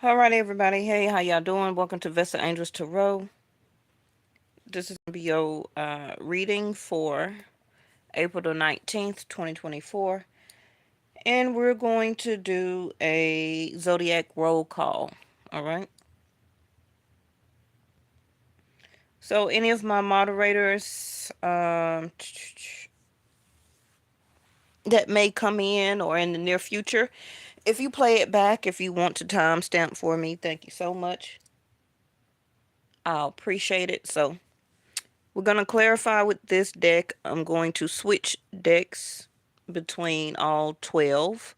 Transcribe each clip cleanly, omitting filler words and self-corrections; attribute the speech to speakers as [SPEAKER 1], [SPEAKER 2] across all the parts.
[SPEAKER 1] All right, everybody. Hey, how y'all doing? Welcome to Vesta Angels Tarot. This is going to be your reading for April the 19th, 2024. And we're going to do a zodiac roll call. All right. So, any of my moderators that may come in or in the near future, if you play it back, if you want to timestamp for me, thank you so much. I'll appreciate it. So, we're going to clarify with this deck. I'm going to switch decks between all 12.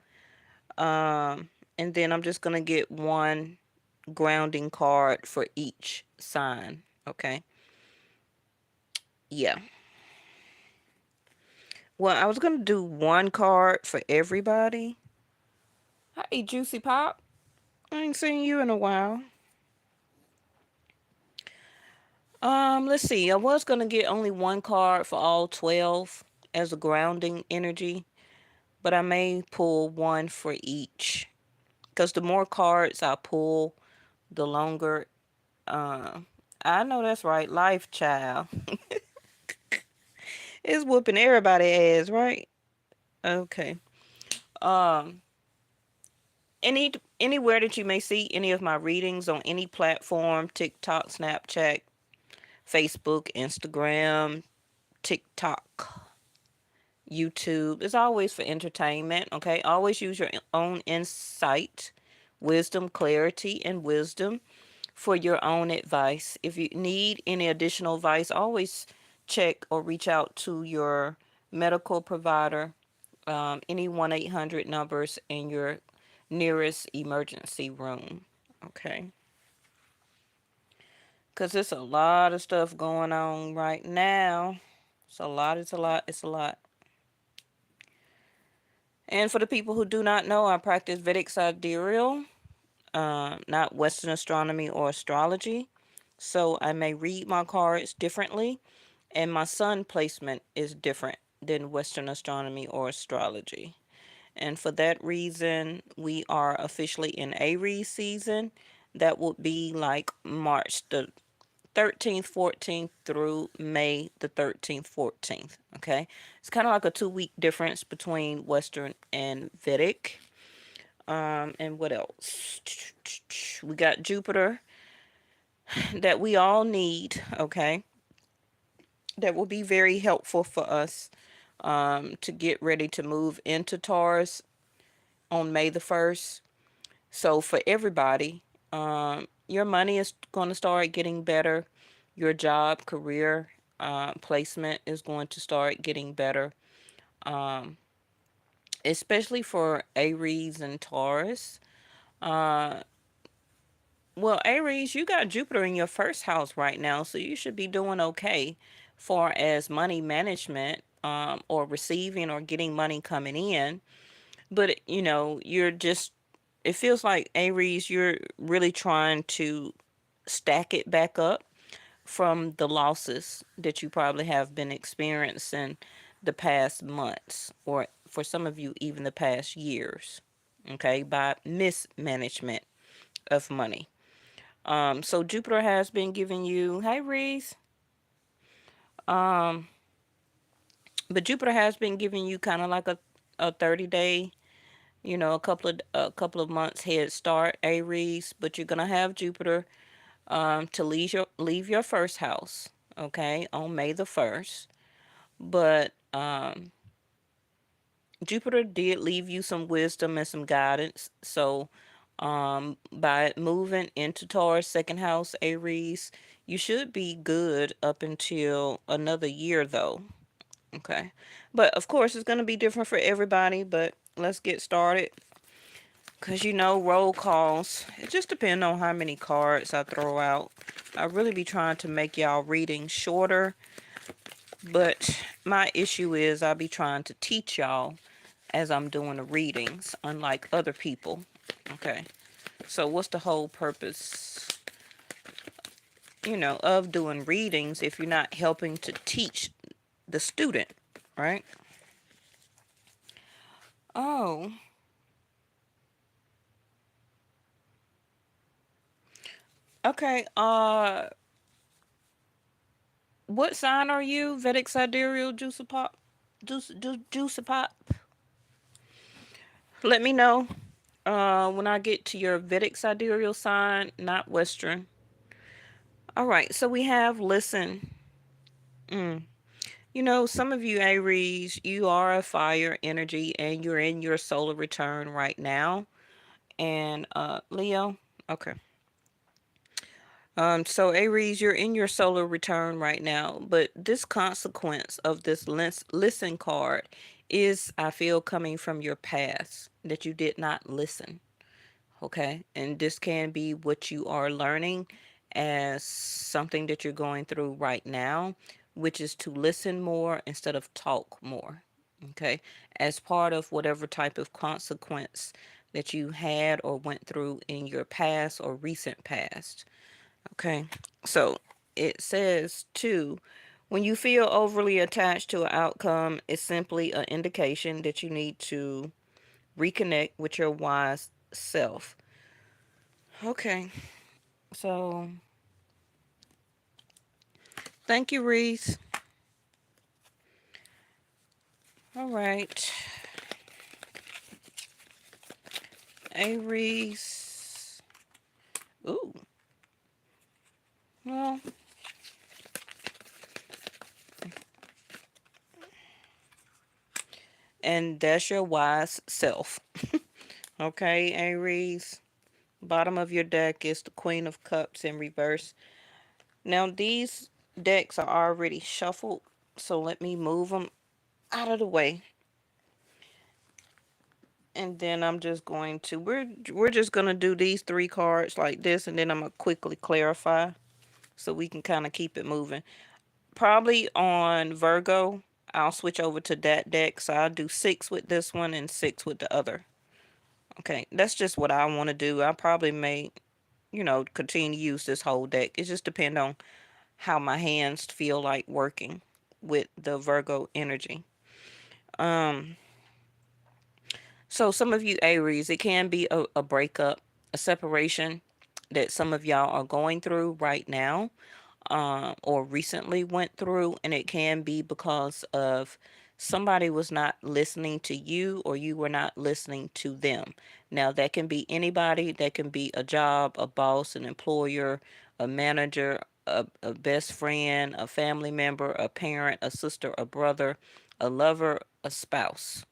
[SPEAKER 1] And then I'm just going to get one grounding card for each sign. Okay. Yeah. Well, I was going to do one card for everybody. Hey, Juicy Pop. I ain't seen you in a while. Let's see. I was going to get only one card for all 12 as a grounding energy, but I may pull one for each. Because the more cards I pull, the longer. Uh, I know that's right. Life child. It's whooping everybody ass, right? Okay. Um, anywhere that you may see any of my readings on any platform, TikTok, Snapchat, Facebook, Instagram, TikTok, YouTube, it's always for entertainment. Okay. Always use your own insight, wisdom, clarity, and wisdom for your own advice. If you need any additional advice, always check or reach out to your medical provider, any 1-800 numbers in your nearest emergency room. Okay. Because there's a lot of stuff going on right now. It's a lot, it's a lot, it's a lot. And for the people who do not know, I practice Vedic sidereal, not Western astronomy or astrology. So I may read my cards differently, and my sun placement is different than Western astronomy or astrology. And for that reason, we are officially in Aries season. That would be like March the 13th, 14th through May the 13th, 14th. Okay. It's kind of like a 2 week difference between Western and Vedic. And what else? We got Jupiter that we all need. Okay. That will be very helpful for us to get ready to move into Taurus on May the 1st. So for everybody, your money is going to start getting better. Your job, career, placement is going to start getting better. Um, Especially for Aries and Taurus. Uh, well, Aries, you got Jupiter in your first house right now, so you should be doing okay far as money management, or receiving or getting money coming in. But, you're just, it feels like Aries, you're really trying to stack it back up from the losses that you probably have been experiencing the past months, or for some of you, even the past years, okay, by mismanagement of money. So Jupiter has been giving you, hey Reese, um, but Jupiter has been giving you kind of like a 30-day, a couple of months head start, Aries. But you're gonna have Jupiter to leave your first house, okay, on May the 1st. But Jupiter did leave you some wisdom and some guidance. So by moving into Taurus second house, Aries, you should be good up until another year though. Okay. But of course it's gonna be different for everybody, but let's get started. Cause roll calls. It just depends on how many cards I throw out. I really be trying to make y'all reading shorter, but my issue is I be trying to teach y'all as I'm doing the readings, unlike other people. Okay. So what's the whole purpose, of doing readings if you're not helping to teach the student, right? Oh, Okay. What sign are you? Vedic sidereal juice pop. Juice pop. Let me know. When I get to your Vedic sidereal sign, not Western. All right. So we have listen. Mm. You know, some of you Aries, you are a fire energy, and you're in your solar return right now. And Leo. Okay. So Aries, you're in your solar return right now, but this consequence of this listen card is, I feel, coming from your past that you did not listen. Okay, and this can be what you are learning as something that you're going through right now, which is to listen more instead of talk more. Okay, as part of whatever type of consequence that you had or went through in your past or recent past. Okay. So it says too, when you feel overly attached to an outcome, it's simply an indication that you need to reconnect with your wise self. Okay. So thank you, Reese. All right. A Reese. Ooh. Well, and that's your wise self. Okay, Aries. Bottom of your deck is the Queen of Cups in reverse. Now, these decks are already shuffled, so let me move them out of the way. And then I'm just going to, we're just going to do these three cards like this, and then I'm going to quickly clarify so we can kind of keep it moving. Probably on Virgo, I'll switch over to that deck. So I'll do six with this one and six with the other. Okay, that's just what I want to do. I probably may, continue to use this whole deck. It just depends on how my hands feel like working with the Virgo energy. Um, so some of you Aries, it can be a breakup, a separation that some of y'all are going through right now, or recently went through, and it can be because of somebody was not listening to you or you were not listening to them. Now, that can be anybody, that can be a job, a boss, an employer, a manager, a best friend, a family member, a parent, a sister, a brother, a lover, a spouse.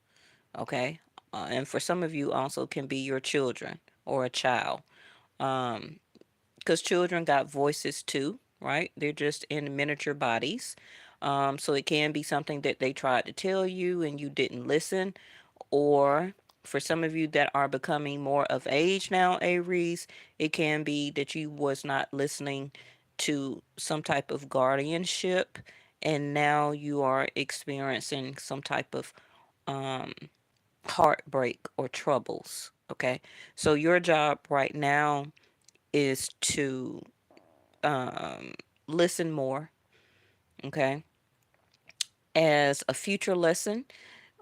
[SPEAKER 1] Okay. And for some of you, also can be your children or a child. Um, because children got voices too, right? They're just in miniature bodies. So it can be something that they tried to tell you and you didn't listen. Or for some of you that are becoming more of age now, Aries, it can be that you was not listening to some type of guardianship, and now you are experiencing some type of um, heartbreak or troubles. Okay, so your job right now is to um, listen more, okay, as a future lesson,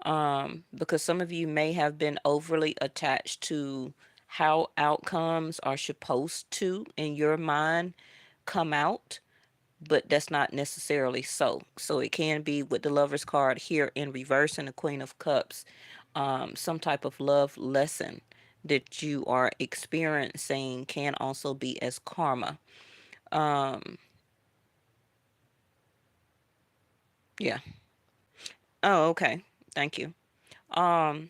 [SPEAKER 1] because some of you may have been overly attached to how outcomes are supposed to, in your mind, come out, but that's not necessarily so. So it can be with the Lover's card here in reverse and the Queen of Cups, some type of love lesson that you are experiencing can also be as karma. Um, yeah. Oh, okay. Thank you. Um,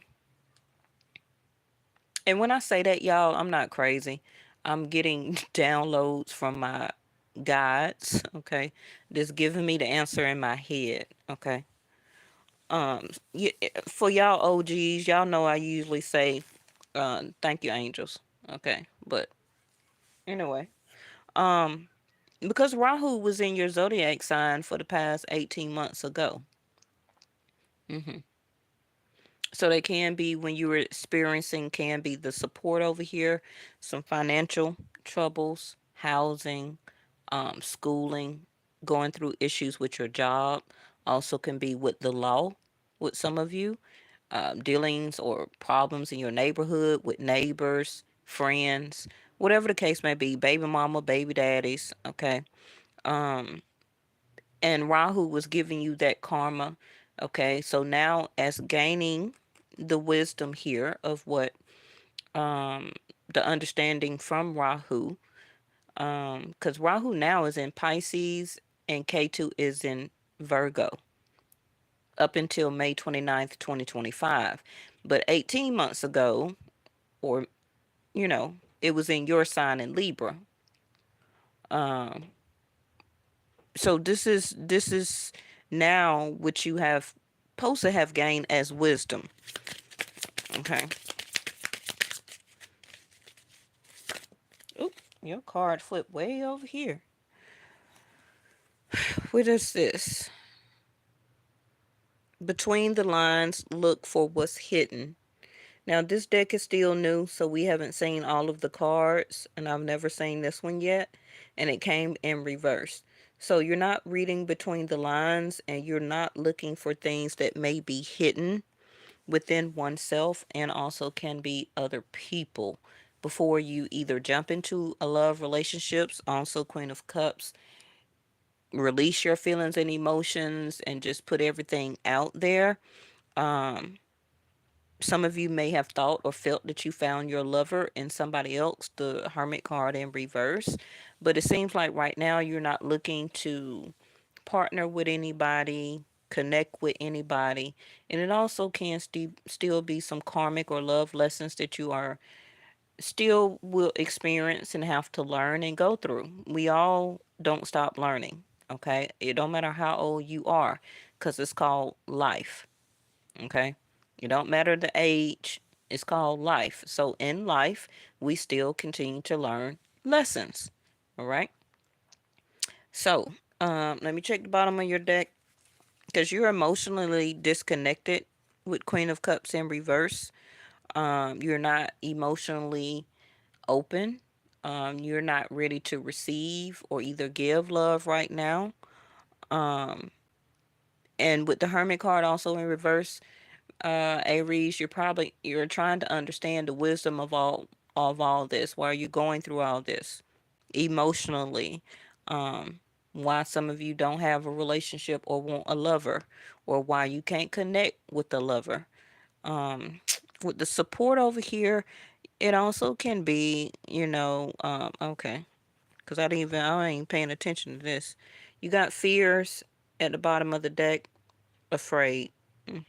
[SPEAKER 1] and when I say that, y'all, I'm not crazy. I'm getting downloads from my guides, okay? Just giving me the answer in my head, okay? For y'all OGs, y'all know I usually say, thank you, angels, okay? But anyway, um, because Rahu was in your zodiac sign for the past 18 months ago. hmm So they can be when you were experiencing, can be the support over here, some financial troubles, housing, schooling, going through issues with your job. Also can be with the law with some of you, dealings or problems in your neighborhood with neighbors, friends, whatever the case may be, baby mama, baby daddies, okay? Um, and Rahu was giving you that karma, okay? So now, as gaining the wisdom here of what um, the understanding from Rahu, because Rahu now is in Pisces and Ketu is in Virgo up until May 29th, 2025. But 18 months ago, or, you know, it was in your sign in Libra. Um, so this is now what you have supposed to have gained as wisdom. Okay. Oop, your card flipped way over here. What is this? Between the lines, look for what's hidden. Now, this deck is still new, so we haven't seen all of the cards, and I've never seen this one yet, and it came in reverse. So you're not reading between the lines, and you're not looking for things that may be hidden within oneself and also can be other people before you either jump into a love relationships. Also, Queen of Cups, release your feelings and emotions and just put everything out there. Um, some of you may have thought or felt that you found your lover in somebody else, the Hermit card in reverse. But it seems like right now you're not looking to partner with anybody, connect with anybody. And it also can still be some karmic or love lessons that you are still will experience and have to learn and go through. We all don't stop learning, okay? It don't matter how old you are, because it's called life. Okay. It don't matter the age. It's called life. So in life, we still continue to learn lessons. All right. So let me check the bottom of your deck because you're emotionally disconnected with Queen of Cups in reverse. You're not emotionally open. You're not ready to receive or either give love right now. Um, and with the Hermit card also in reverse, Aries, you're trying to understand the wisdom of all this. Why are you going through all this emotionally? Um, why some of you don't have a relationship or want a lover, or why you can't connect with the lover. Um, with the support over here, it also can be, okay, because I ain't paying attention to this. You got fears at the bottom of the deck, afraid. Hmm.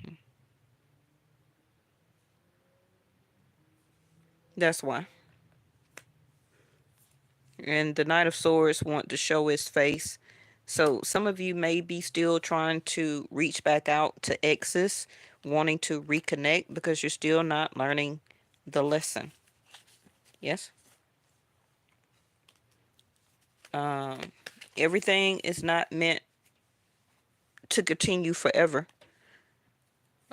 [SPEAKER 1] That's why. And the Knight of Swords want to show his face. So some of you may be still trying to reach back out to exes, wanting to reconnect because you're still not learning the lesson. Yes? Um, everything is not meant to continue forever.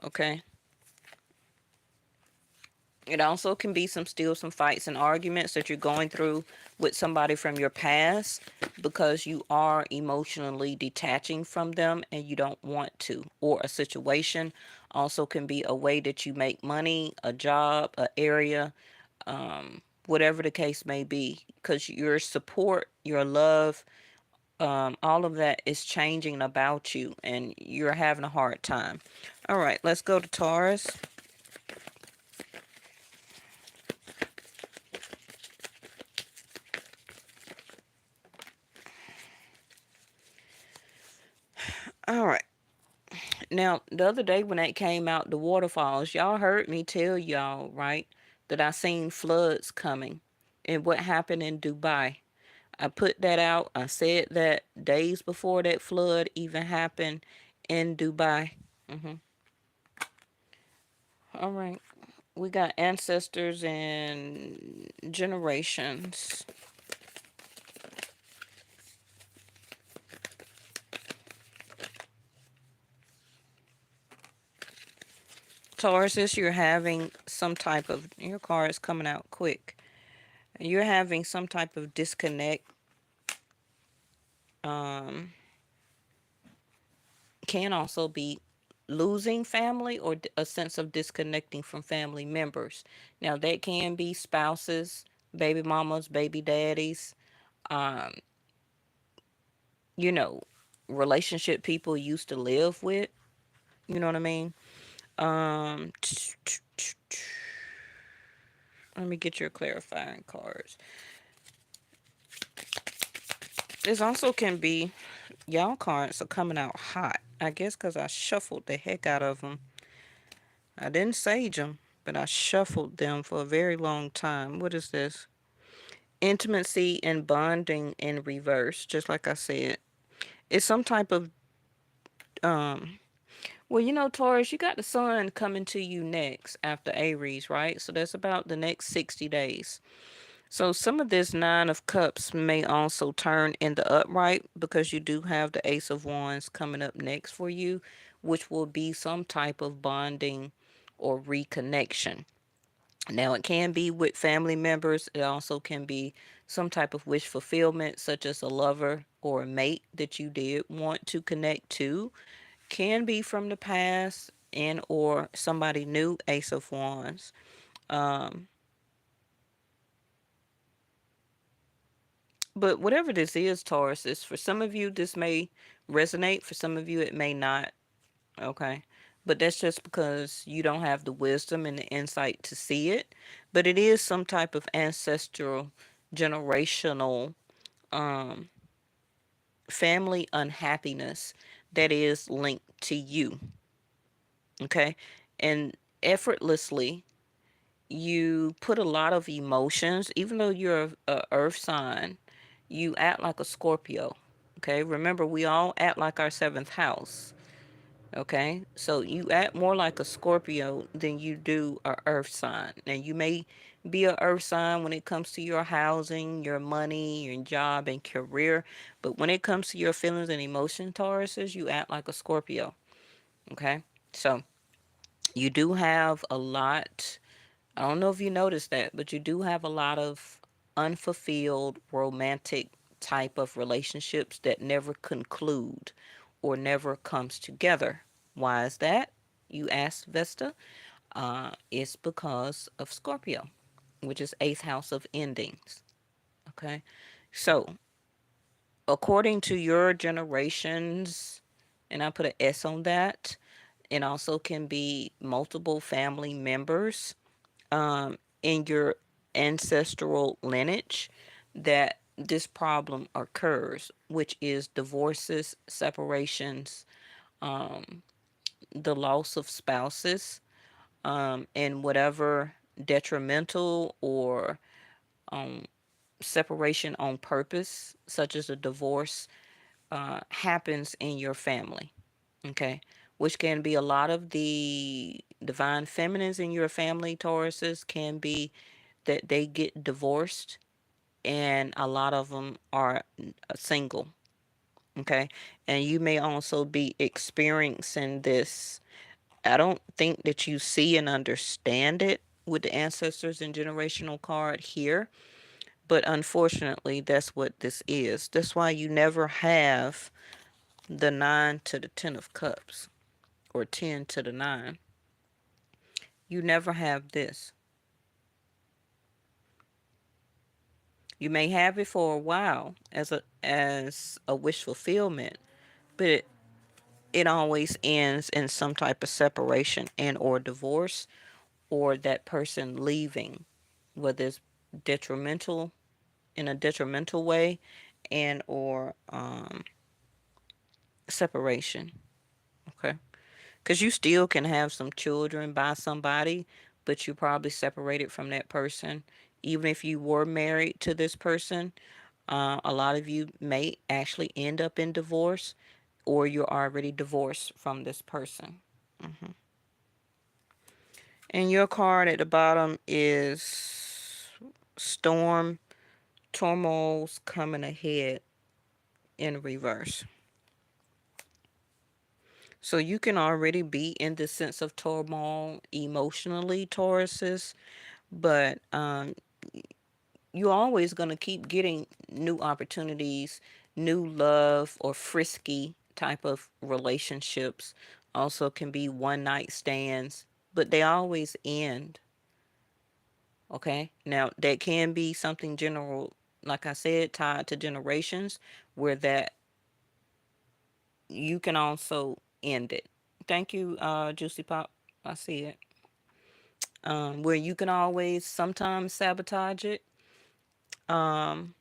[SPEAKER 1] Okay? It also can be some fights and arguments that you're going through with somebody from your past because you are emotionally detaching from them and you don't want to. Or a situation also can be a way that you make money, a job, a area, whatever the case may be, because your support, your love, all of that is changing about you and you're having a hard time. All right, let's go to Taurus. All right. Now, the other day when that came out, the waterfalls, y'all heard me tell y'all, right, that I seen floods coming and what happened in Dubai. I put that out. I said that days before that flood even happened in Dubai. Hmm. All right. We got ancestors and generations. Taurus, you're having some type of, your car is coming out quick. You're having some type of disconnect. Um, can also be losing family or a sense of disconnecting from family members. Now, that can be spouses, baby mamas, baby daddies, um, you know, relationship people used to live with. You know what I mean? Um, Let me get your clarifying cards. This also can be, y'all cards are coming out hot. I guess because I shuffled the heck out of them. I didn't sage them, but I shuffled them for a very long time. What is this? Intimacy and bonding in reverse, just like I said. It's some type of, um, well, Taurus, you got the sun coming to you next after Aries, right? So that's about the next 60 days. So some of this Nine of Cups may also turn in the upright because you do have the Ace of Wands coming up next for you, which will be some type of bonding or reconnection. Now, it can be with family members. It also can be some type of wish fulfillment, such as a lover or a mate that you did want to connect to. Can be from the past and or somebody new, Ace of Wands. Um, But whatever this is, Taurus, is for some of you, this may resonate. For some of you, it may not. Okay. But that's just because you don't have the wisdom and the insight to see it. But it is some type of ancestral, generational, um, family unhappiness that is linked to you. Okay. And effortlessly, you put a lot of emotions, even though you're a earth sign, you act like a Scorpio. Okay, remember we all act like our seventh house. Okay, so you act more like a Scorpio than you do a earth sign. Now you may be a earth sign when it comes to your housing, your money, your job and career, but when it comes to your feelings and emotion, Tauruses, you act like a Scorpio. Okay, so you do have a lot. I don't know if you noticed that, but you do have a lot of unfulfilled romantic type of relationships that never conclude or never comes together. Why is that? You asked Vesta. It's because of Scorpio, which is eighth house of endings. Okay. So, according to your generations, and I put an S on that, it also can be multiple family members in your ancestral lineage that this problem occurs, which is divorces, separations, the loss of spouses, and whatever detrimental or separation on purpose, such as a divorce, happens in your family. Okay. Which can be a lot of the divine feminines in your family, Tauruses, can be that they get divorced, and a lot of them are single. Okay. And you may also be experiencing this. I don't think that you see and understand it with the ancestors and generational card here, but unfortunately, that's what this is. That's why you never have the 9 to the 10 of cups or 10 to the 9. You never have this. You may have it for a while as a wish fulfillment, but it always ends in some type of separation and or divorce, or that person leaving, whether it's detrimental in a detrimental way and or separation. Okay. Because you still can have some children by somebody, but you probably separated from that person. Even if you were married to this person, a lot of you may actually end up in divorce, or you're already divorced from this person. And your card at the bottom is storm, turmoils coming ahead in reverse. So you can already be in the sense of turmoil emotionally, Tauruses, but you're always going to keep getting new opportunities, new love, or frisky type of relationships. Also can be one night stands, but they always end. Okay. Now, that can be something general, like I said, tied to generations, where that you can also end it. Thank you, Juicy Pop. I see it. Where you can always sometimes sabotage it. Um,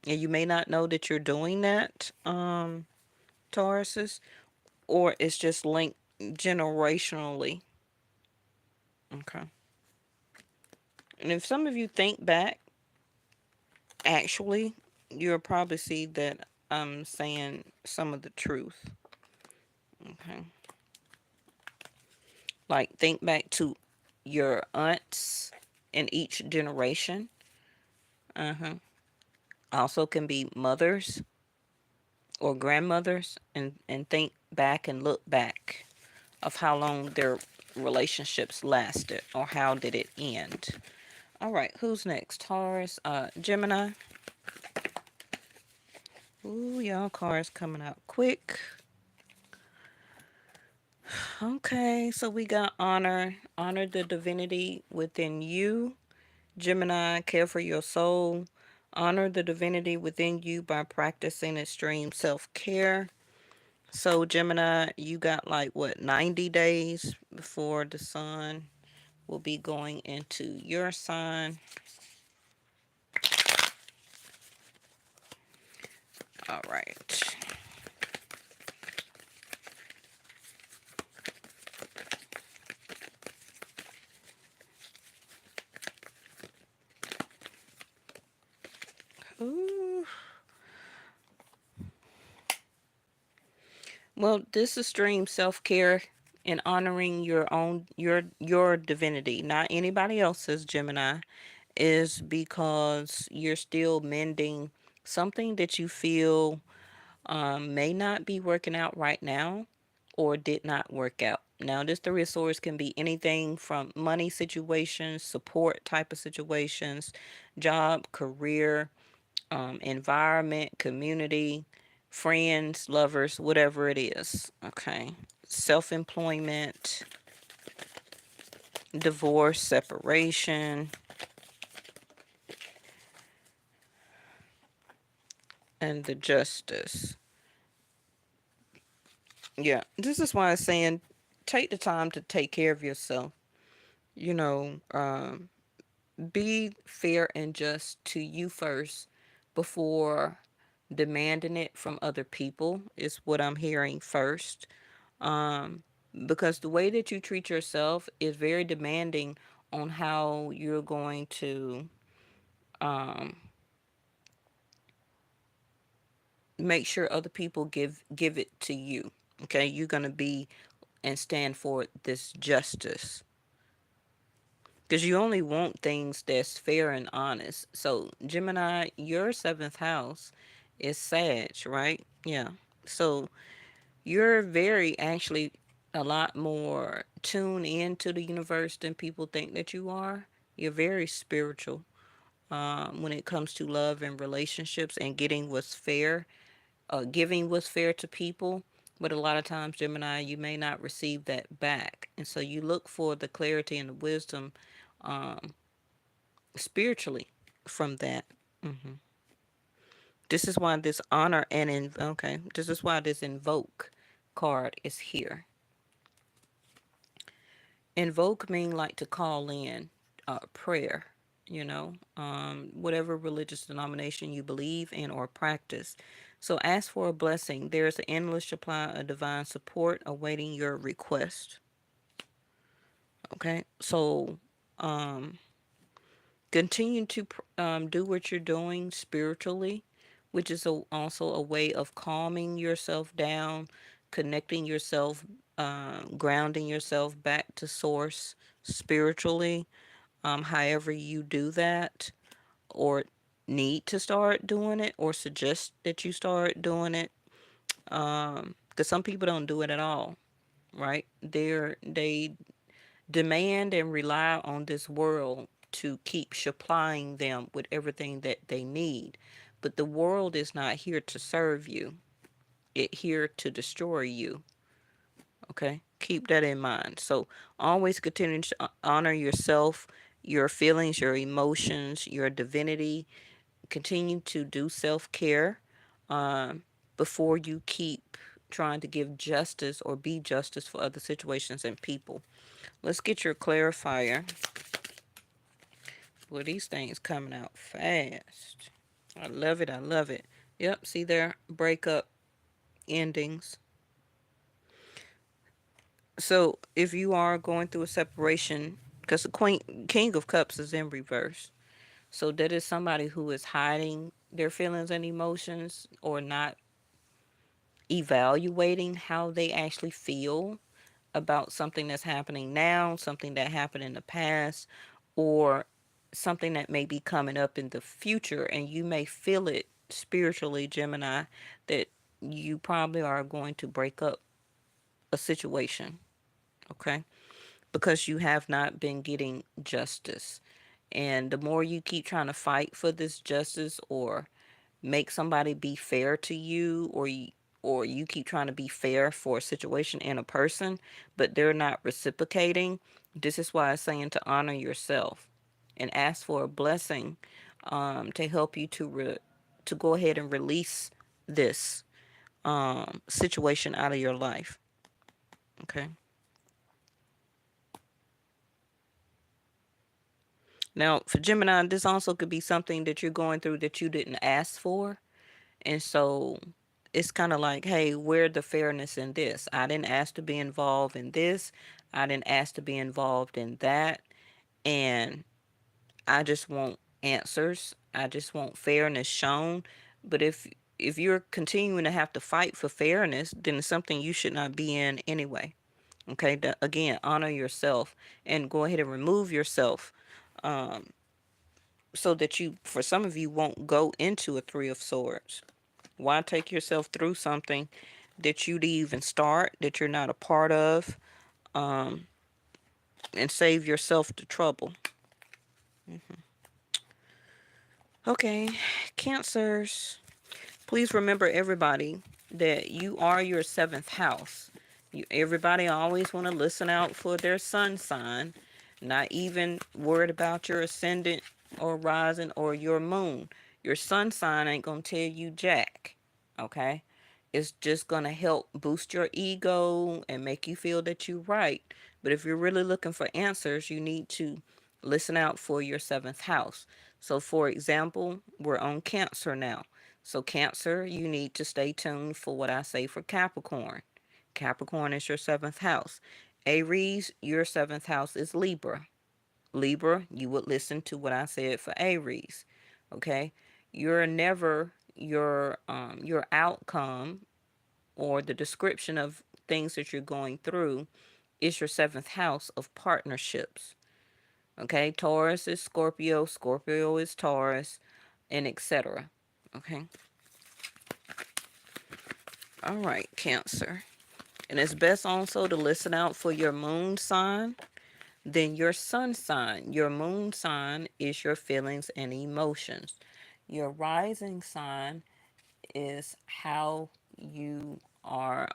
[SPEAKER 1] and you may not know that you're doing that, Tauruses, or it's just linked generationally. Okay. And if some of you think back, actually, you'll probably see that I'm saying some of the truth. Okay. Like, think back to your aunts in each generation. Uh-huh. Also can be mothers or grandmothers, and think back and look back of how long their relationships lasted or how did it end. All right, who's next? Taurus, Gemini. Ooh, y'all cards coming out quick. Okay, so we got honor. Honor the divinity within you. Gemini, care for your soul. Honor the divinity within you by practicing extreme self care. So, Gemini, you got like what, 90 days before the sun will be going into your sign. All right. Ooh. Well, this extreme self care and honoring your own your divinity, not anybody else's, Gemini, is because you're still mending something that you feel may not be working out right now or did not work out. Now, this three of swords can be anything from money situations, support type of situations, job, career, environment, community, friends, lovers, whatever it is. Okay. Self employment, divorce, separation, and the justice. Yeah, this is why I'm saying take the time to take care of yourself. You know, be fair and just to you first before demanding it from other people, is what I'm hearing first. Um, because the way that you treat yourself is very demanding on how you're going to um, make sure other people give it to you. Okay, you're gonna be and stand for this justice because you only want things that's fair and honest. So Gemini, your seventh house is Sag, right? Yeah. So you're very actually a lot more tuned into the universe than people think that you are. You're very spiritual when it comes to love and relationships and getting what's fair, giving what's fair to people. But a lot of times, Gemini, you may not receive that back. And so you look for the clarity and the wisdom um, spiritually from that. hmm This is why this honor and okay, this is why this invoke card is here. Invoke mean like to call in prayer, whatever religious denomination you believe in or practice. So ask for a blessing. There's an endless supply of divine support awaiting your request. Okay, so um, continue to do what you're doing spiritually, which is also a way of calming yourself down, connecting yourself, grounding yourself back to source spiritually. However you do that, or need to start doing it, or suggest that you start doing it, because some people don't do it at all, right? They demand and rely on this world to keep supplying them with everything that they need, but the world is not here to serve you; it here to destroy you. Okay, keep that in mind. So always continue to honor yourself your feelings, your emotions, your divinity. Continue to do self care before you keep trying to give justice or be justice for other situations and people. Let's get your clarifier. Well, these things coming out fast. I love it. I love it. Yep, see there? Breakup endings. So if you are going through a separation, because the King of Cups is in reverse. So that is somebody who is hiding their feelings and emotions or not evaluating how they actually feel about something that's happening now, something that happened in the past, or something that may be coming up in the future. And you may feel it spiritually, Gemini, that you probably are going to break up a situation, okay? Because you have not been getting justice. And the more you keep trying to fight for this justice or make somebody be fair to you, or you keep trying to be fair for a situation and a person, but they're not reciprocating, this is why it's saying to honor yourself and ask for a blessing to help you to go ahead and release this situation out of your life. Okay. Now, for Gemini, this also could be something that you're going through that you didn't ask for. And so it's kind of like, hey, where the fairness in this? I didn't ask to be involved in this. I didn't ask to be involved in that. And I just want answers. I just want fairness shown. But if you're continuing to have to fight for fairness, then it's something you should not be in anyway. Okay, again, honor yourself and go ahead and remove yourself so that you, for some of you, won't go into a Three of Swords. Why take yourself through something that you didn't even start, that you're not a part of, and save yourself the trouble? Okay, Cancers. Please remember, everybody, that you are your seventh house. Everybody always want to listen out for their sun sign, not even worried about your ascendant or rising or your moon. Your sun sign ain't going to tell you jack, okay? It's just going to help boost your ego and make you feel that you're right. But if you're really looking for answers, you need to listen out for your seventh house. So, for example, we're on Cancer now. So, Cancer, you need to stay tuned for what I say for Capricorn. Capricorn is your seventh house. Aries, your seventh house is Libra. Libra, you would listen to what I said for Aries. Okay? You're never your outcome or the description of things that you're going through is your seventh house of partnerships. Okay? Taurus is Scorpio, Scorpio is Taurus, and etc. Okay? All right, Cancer. And it's best also to listen out for your moon sign, then your sun sign. Your moon sign is your feelings and emotions. Your rising sign is how you are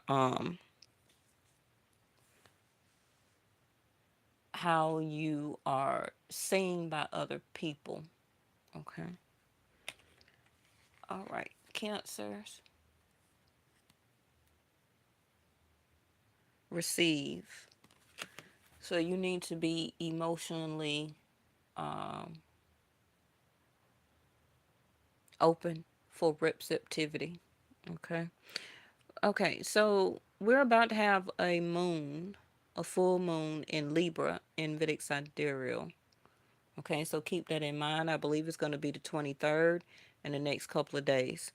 [SPEAKER 1] seen by other people. Okay. All right, Cancers. Receive. So you need to be emotionally open for receptivity. Okay. Okay, so we're about to have a full moon in Libra in Vedic Sidereal. Okay, so keep that in mind. I believe it's going to be the 23rd in the next couple of days.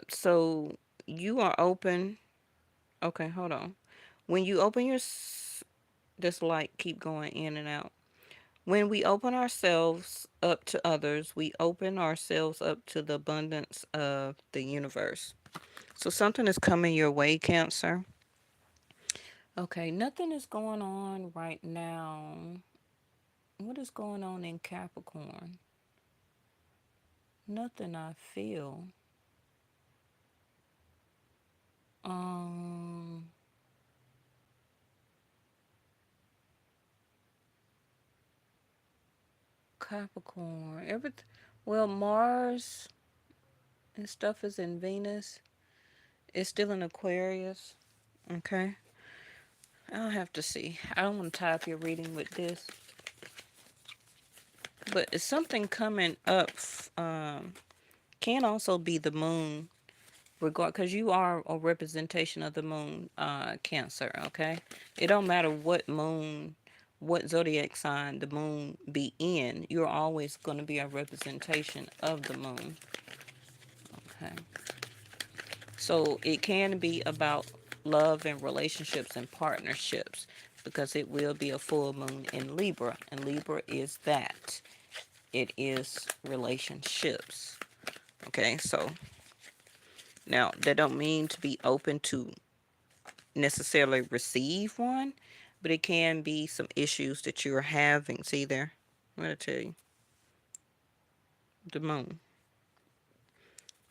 [SPEAKER 1] So you are open. Okay, hold on. When you open this light keep going in and out. When we open ourselves up to others, we open ourselves up to the abundance of the universe. So something is coming your way, Cancer. Okay, nothing is going on right now. What is going on in Capricorn? Nothing I feel. Um, Capricorn. Well, Mars and stuff is in Venus. It's still in Aquarius. Okay. I'll have to see. I don't want to tie up your reading with this, but it's something coming up. Can also be the moon, because you are a representation of the moon, Cancer. Okay. It don't matter what zodiac sign the moon be in. You're always going to be a representation of the moon. Okay. So it can be about love and relationships and partnerships, because it will be a full moon in Libra, and Libra is that. It is relationships. Okay, so now that don't mean to be open to necessarily receive one, but it can be some issues that you're having. See there? I'm going to tell you. The moon.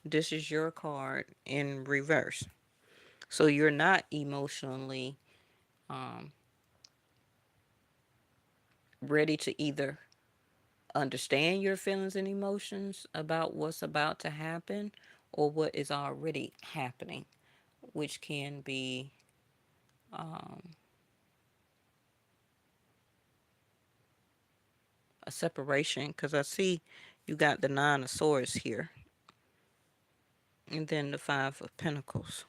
[SPEAKER 1] This is your card in reverse. So you're not emotionally um, ready to either understand your feelings and emotions about what's about to happen or what is already happening, which can be um, a separation. Because I see you got the Nine of Swords here, and then the Five of Pentacles.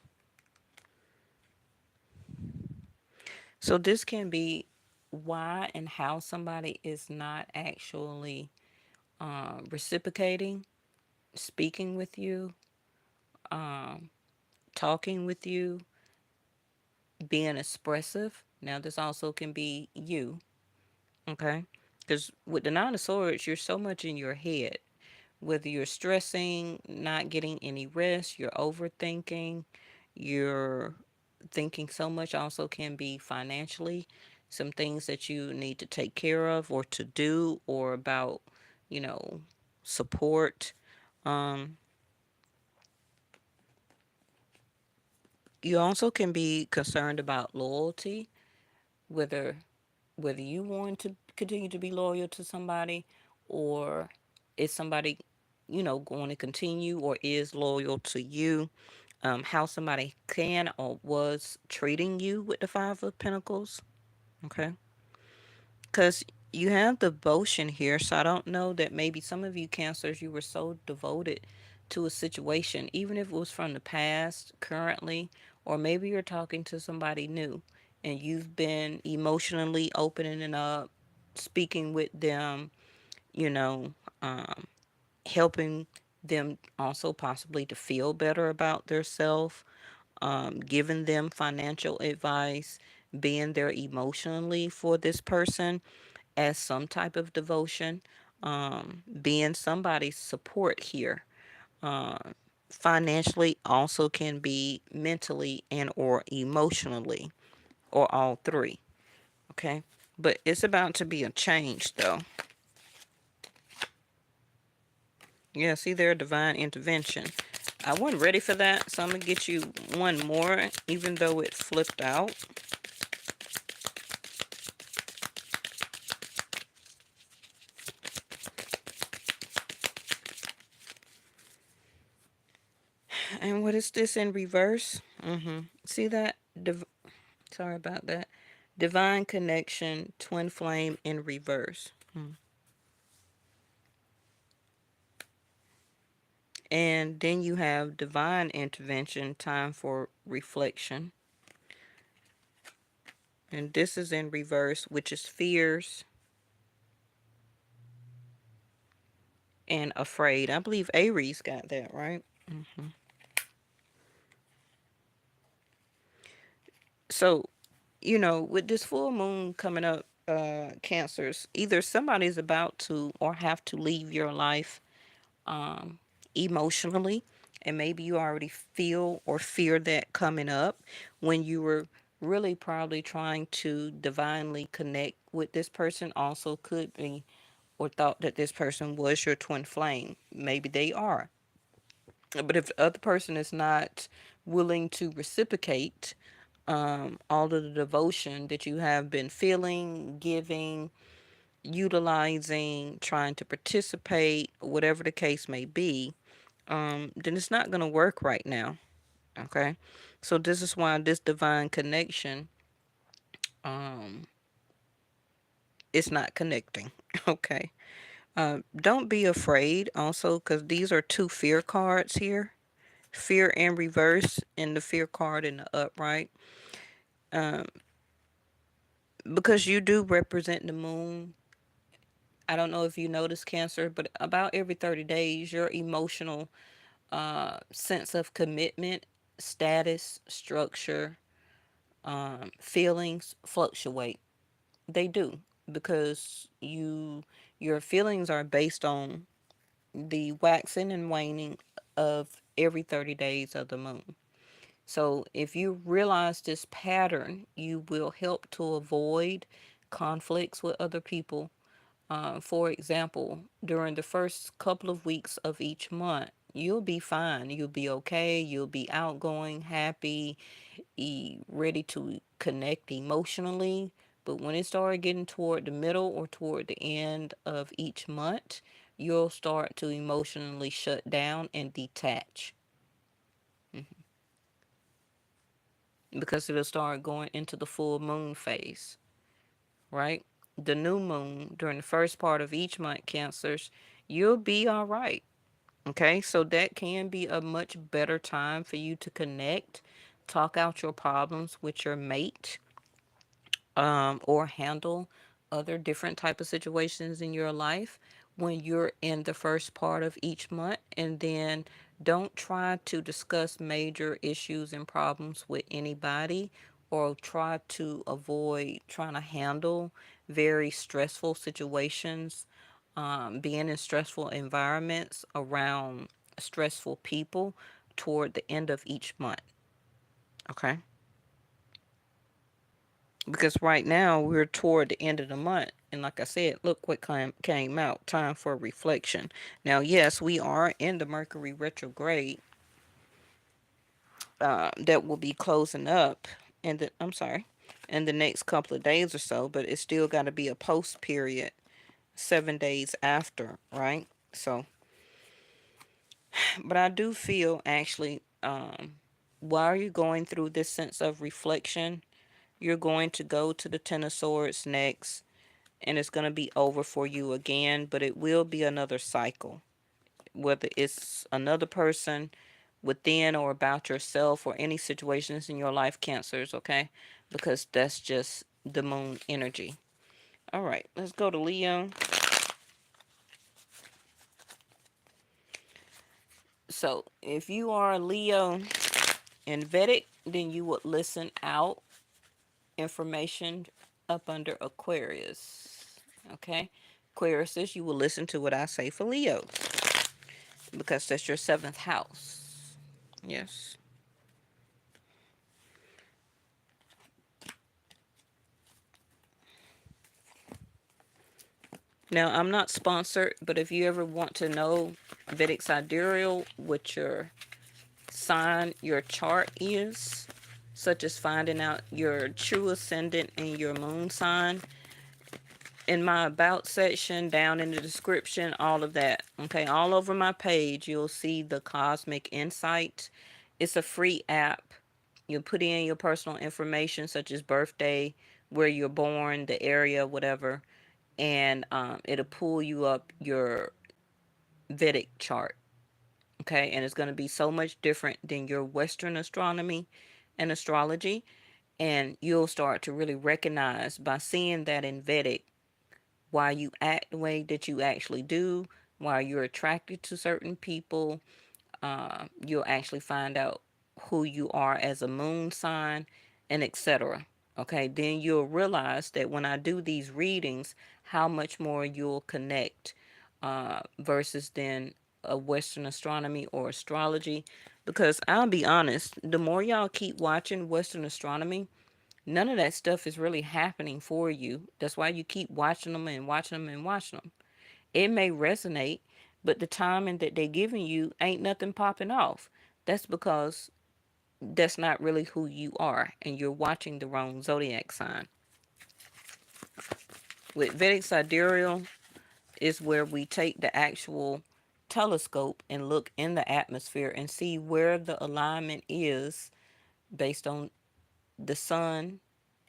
[SPEAKER 1] So this can be why and how somebody is not actually reciprocating, speaking with you, um, talking with you, being expressive. Now, this also can be you, okay? Because with the Nine of Swords, you're so much in your head. Whether you're stressing, not getting any rest, you're overthinking, you're thinking so much, also can be financially. Some things that you need to take care of or to do, or about, you know, support. Um, you also can be concerned about loyalty, whether you want to continue to be loyal to somebody, or is somebody, going to continue or is loyal to you. How somebody can or was treating you with the Five of Pentacles. Okay. Because you have devotion here. So I don't know, that maybe some of you Cancers, you were so devoted to a situation, even if it was from the past, currently, or maybe you're talking to somebody new and you've been emotionally opening up, speaking with them, you know, um, helping them also possibly to feel better about their self, giving them financial advice, being there emotionally for this person as some type of devotion, being somebody's support here. Uh, Financially also can be mentally and or emotionally, or all three. Okay, but it's about to be a change though. Yeah, see there, divine intervention. I wasn't ready for that, so I'm gonna get you one more, even though it flipped out. And what is this in reverse? See that? Sorry about that. Divine connection, twin flame in reverse. And then you have divine intervention, time for reflection. And this is in reverse, which is fears and afraid. I believe Aries got that, right? So, with this full moon coming up, Cancers, either somebody's about to or have to leave your life um, emotionally, and maybe you already feel or fear that coming up when you were really probably trying to divinely connect with this person. Also, could be or thought that this person was your twin flame. Maybe they are, but if the other person is not willing to reciprocate all of the devotion that you have been feeling, giving, utilizing, trying to participate, whatever the case may be, then it's not going to work right now. Okay. So this is why this divine connection, um, is not connecting. Okay. Don't be afraid also, because these are two fear cards here, fear in reverse and the fear card in the upright. Um, because you do represent the moon. I don't know if you notice, Cancer, but about every 30 days, your emotional sense of commitment, status, structure, feelings fluctuate. They do, because your feelings are based on the waxing and waning of every 30 days of the moon. So if you realize this pattern, you will help to avoid conflicts with other people. For example, during the first couple of weeks of each month, you'll be fine. You'll be okay. You'll be outgoing, happy, ready to connect emotionally. But when it started getting toward the middle or toward the end of each month, you'll start to emotionally shut down and detach, because it'll start going into the full moon phase, right? The new moon during the first part of each month, Cancers, you'll be all right. Okay, so that can be a much better time for you to connect, talk out your problems with your mate, or handle other different type of situations in your life when you're in the first part of each month. And then don't try to discuss major issues and problems with anybody, or try to avoid trying to handle very stressful situations, being in stressful environments around stressful people toward the end of each month. Okay, because right now we're toward the end of the month, and like I said, look what came out, time for reflection. Now, yes, we are in the Mercury retrograde, that will be closing up in the I'm sorry, in the next couple of days or so, but it's still got to be a post period 7 days after, right? So, but I do feel actually, while you're going through this sense of reflection, you're going to go to the Ten of Swords next, and it's going to be over for you again, but it will be another cycle, whether it's another person within or about yourself, or any situations in your life, Cancers, okay? Because that's just the moon energy. All right, let's go to Leo. So if you are a Leo in Vedic, then you would listen out information up under Aquarius, okay? Aquarius, you will listen to what I say for Leo, because that's your seventh house. Yes. Now, I'm not sponsored, but if you ever want to know Vedic sidereal, what your sign, your chart is, such as finding out your true ascendant and your moon sign, in my about section down in the description, all of that, okay, all over my page, you'll see the Cosmic Insight. It's a free app. You put in your personal information, such as birthday, where you're born, the area, whatever, and it'll pull you up your Vedic chart. Okay, and it's going to be so much different than your Western astronomy and astrology. And you'll start to really recognize by seeing that in Vedic why you act the way that you actually do, why you're attracted to certain people. You'll actually find out who you are as a moon sign, and etc. Okay, then you'll realize that when I do these readings, how much more you'll connect, versus then a Western astronomy or astrology. Because I'll be honest, the more y'all keep watching Western astronomy, none of that stuff is really happening for you. That's why you keep watching them and watching them and watching them. It may resonate, but the timing that they're giving you ain't nothing popping off. That's because that's not really who you are, and you're watching the wrong zodiac sign. With Vedic sidereal is where we take the actual telescope and look in the atmosphere and see where the alignment is based on the sun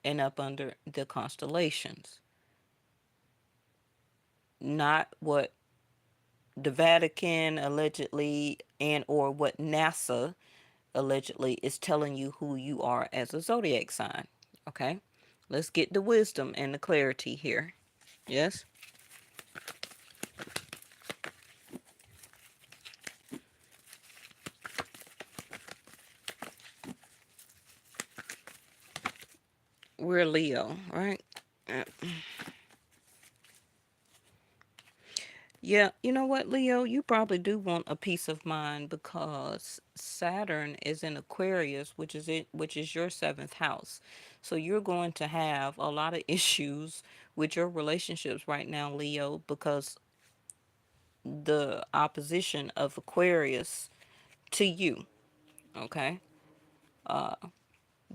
[SPEAKER 1] and up under the constellations, not what the Vatican allegedly and or what NASA allegedly is telling you who you are as a zodiac sign. Okay? Let's get the wisdom and the clarity here. Yes? We're Leo, right? Uh, Yeah, you know what, Leo? You probably do want a peace of mind because Saturn is in Aquarius, which is your seventh house. So you're going to have a lot of issues with your relationships right now, Leo, because the opposition of Aquarius to you. Okay,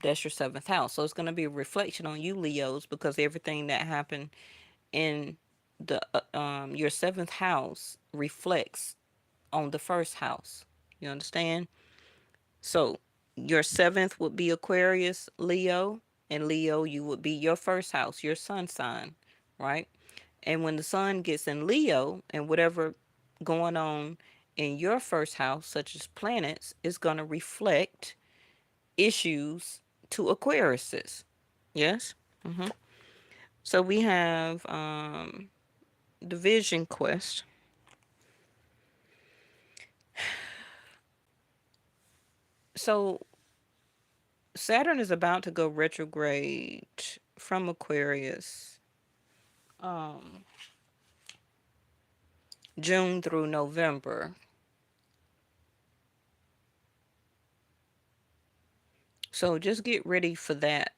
[SPEAKER 1] that's your seventh house. So it's going to be a reflection on you, Leos, because everything that happened in the your seventh house reflects on the first house. You understand? So your seventh would be Aquarius, Leo, and Leo, you would be your first house, your sun sign, right? And when the sun gets in Leo and whatever going on in your first house, such as planets, is going to reflect issues to Aquariuses. Yes? hmm So we have the Vision Quest. So Saturn is about to go retrograde from Aquarius um, June through November. So just get ready for that,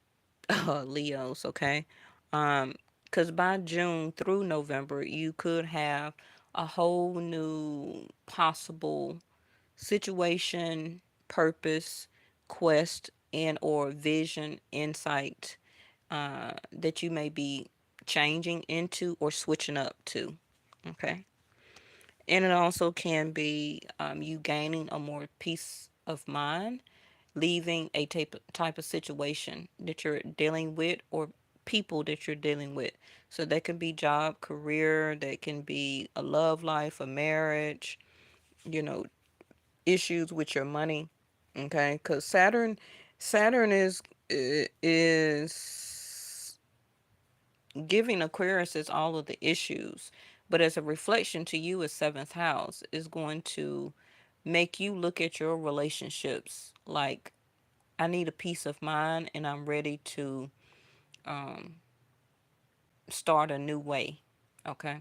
[SPEAKER 1] Leos, okay? Because by June through November, you could have a whole new possible situation, purpose, quest, and or vision, insight that you may be changing into or switching up to. Okay. And it also can be you gaining a more peace of mind, leaving a type of situation that you're dealing with or people that you're dealing with. So that can be job, career, that can be a love life, a marriage, you know, issues with your money. Okay, because Saturn is giving Aquarius is all of the issues, but as a reflection to you as seventh house is going to make you look at your relationships like I need a peace of mind and I'm ready to um, start a new way. Okay,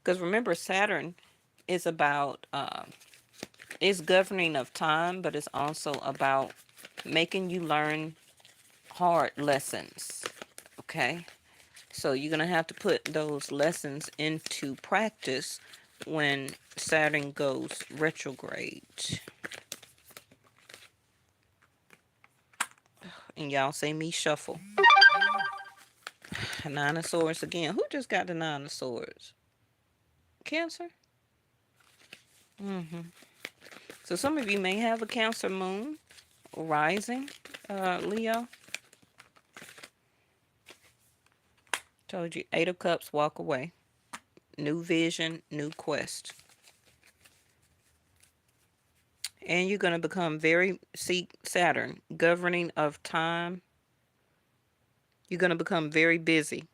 [SPEAKER 1] because remember Saturn is about it's governing of time, but it's also about making you learn hard lessons. Okay. So you're going to have to put those lessons into practice when Saturn goes retrograde. And y'all see me shuffle. Nine of Swords again. Who just got the Nine of Swords? Cancer? hmm So some of you may have a Cancer moon rising, Leo. Told you, Eight of Cups, walk away. New vision, new quest. And you're going to become very, see, Saturn, governing of time. You're going to become very busy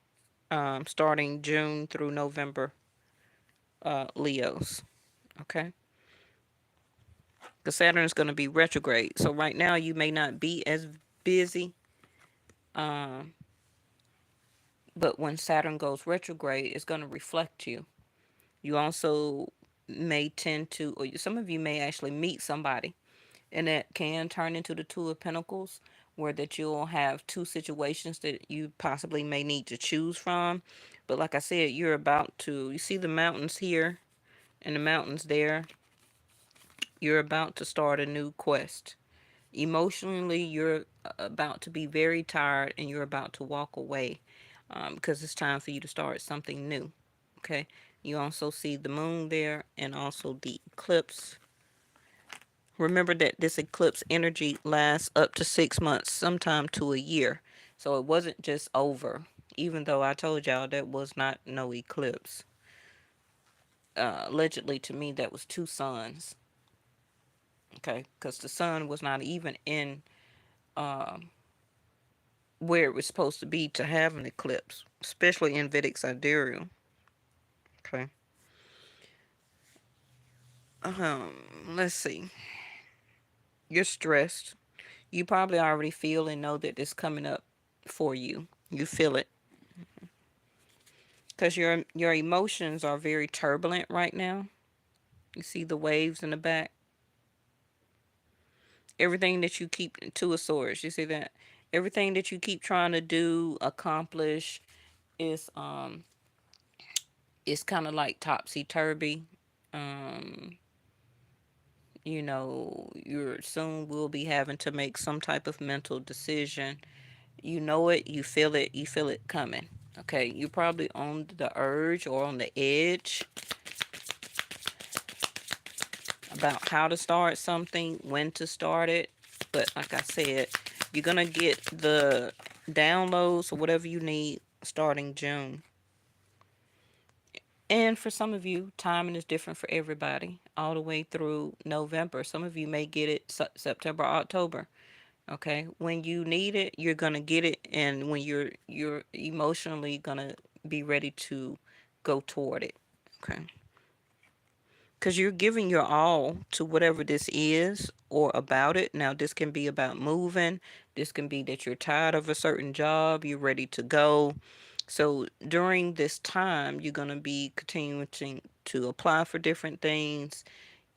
[SPEAKER 1] starting June through November, Leos. Okay? Because Saturn is going to be retrograde. So right now you may not be as busy, um, but when Saturn goes retrograde, it's going to reflect you. You also may tend to, or some of you may actually meet somebody, and that can turn into the Two of Pentacles, where that you'll have two situations that you possibly may need to choose from. But like I said, you're about to, you see the mountains here and the mountains there. You're about to start a new quest. Emotionally, you're about to be very tired and you're about to walk away, because it's time for you to start something new. Okay. You also see the moon there and also the eclipse. Remember that this eclipse energy lasts up to 6 months, sometime to a year. So it wasn't just over, even though I told y'all that was not no eclipse. Allegedly, to me, that was two suns. Okay. Because the sun was not even in where it was supposed to be to have an eclipse, especially in Vedic sidereal. Okay. Let's see. You're stressed. You probably already feel and know that it's coming up for you. You feel it because your emotions are very turbulent right now. You see the waves in the back. Everything that you keep to a source. You see that everything that you keep trying to do, accomplish, is it's kind of like topsy turvy. Um, you're soon will be having to make some type of mental decision. You know it, you feel it coming. Okay, you're probably on the urge or on the edge about how to start something, when to start it. But like I said, you're gonna get the downloads or whatever you need starting June. And for some of you, timing is different for everybody, all the way through November. Some of you may get it September, October. Okay, when you need it, you're gonna get it, and when you're emotionally gonna be ready to go toward it. Okay, because you're giving your all to whatever this is or about it. Now, this can be about moving. This can be that you're tired of a certain job, you're ready to go. So during this time, you're gonna be continuing to apply for different things,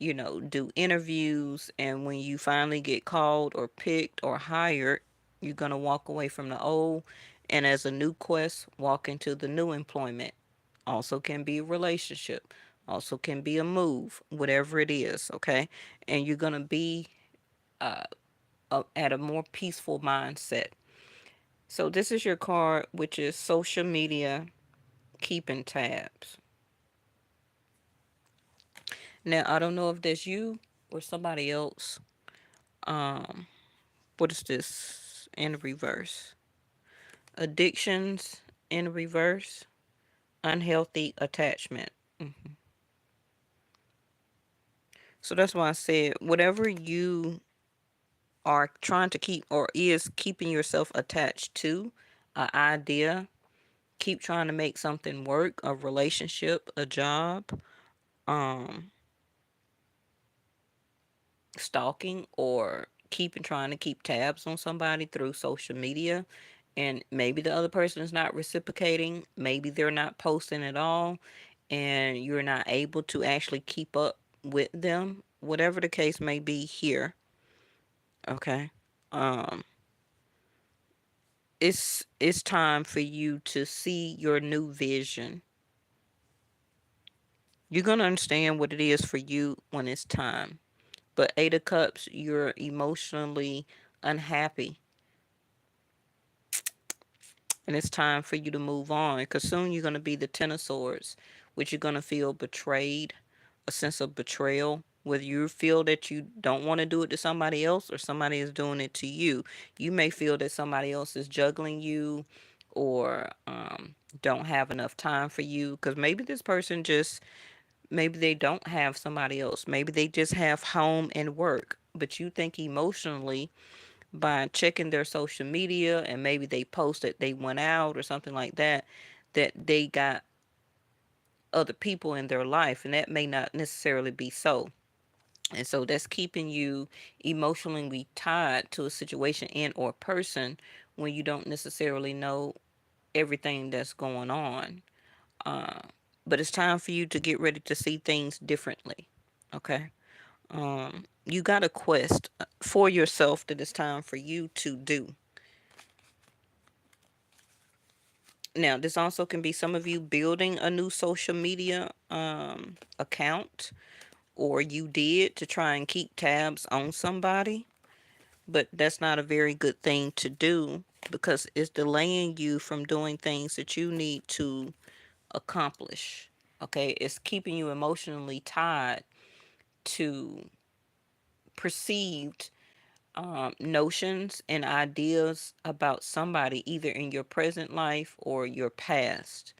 [SPEAKER 1] do interviews, and when you finally get called or picked or hired, you're going to walk away from the old and as a new quest, walk into the new employment. Also can be a relationship, also can be a move, whatever it is, okay? And you're going to be at a more peaceful mindset. So this is your card, which is social media, keeping tabs. Now, I don't know if that's you or somebody else. Um, what is this in reverse? Addictions in reverse, unhealthy attachment. So that's why I said whatever you are trying to keep or is keeping yourself attached to, an idea, keep trying to make something work, a relationship, a job, um, stalking or keeping trying to keep tabs on somebody through social media, and maybe the other person is not reciprocating, maybe they're not posting at all, and you're not able to actually keep up with them, whatever the case may be here. Okay. um it's time for you to see your new vision. You're going to understand what it is for you when it's time. But Eight of Cups, you're emotionally unhappy, and it's time for you to move on, because soon you're going to be the Ten of Swords, which you're going to feel betrayed, a sense of betrayal, whether you feel that you don't want to do it to somebody else or somebody is doing it to you. You may feel that somebody else is juggling you, or don't have enough time for you, because maybe this person just, maybe they don't have somebody else, maybe they just have home and work, but you think emotionally by checking their social media, and maybe they posted they went out or something like that, that they got other people in their life, and that may not necessarily be so. And so that's keeping you emotionally tied to a situation and or person when you don't necessarily know everything that's going on. uh, but it's time for you to get ready to see things differently. Okay. You got a quest for yourself that it's time for you to do. Now, this also can be some of you building a new social media account, or you did to try and keep tabs on somebody. but that's not a very good thing to do because it's delaying you from doing things that you need to accomplish. Okay, it's keeping you emotionally tied to perceived notions and ideas about somebody, either in your present life or your past.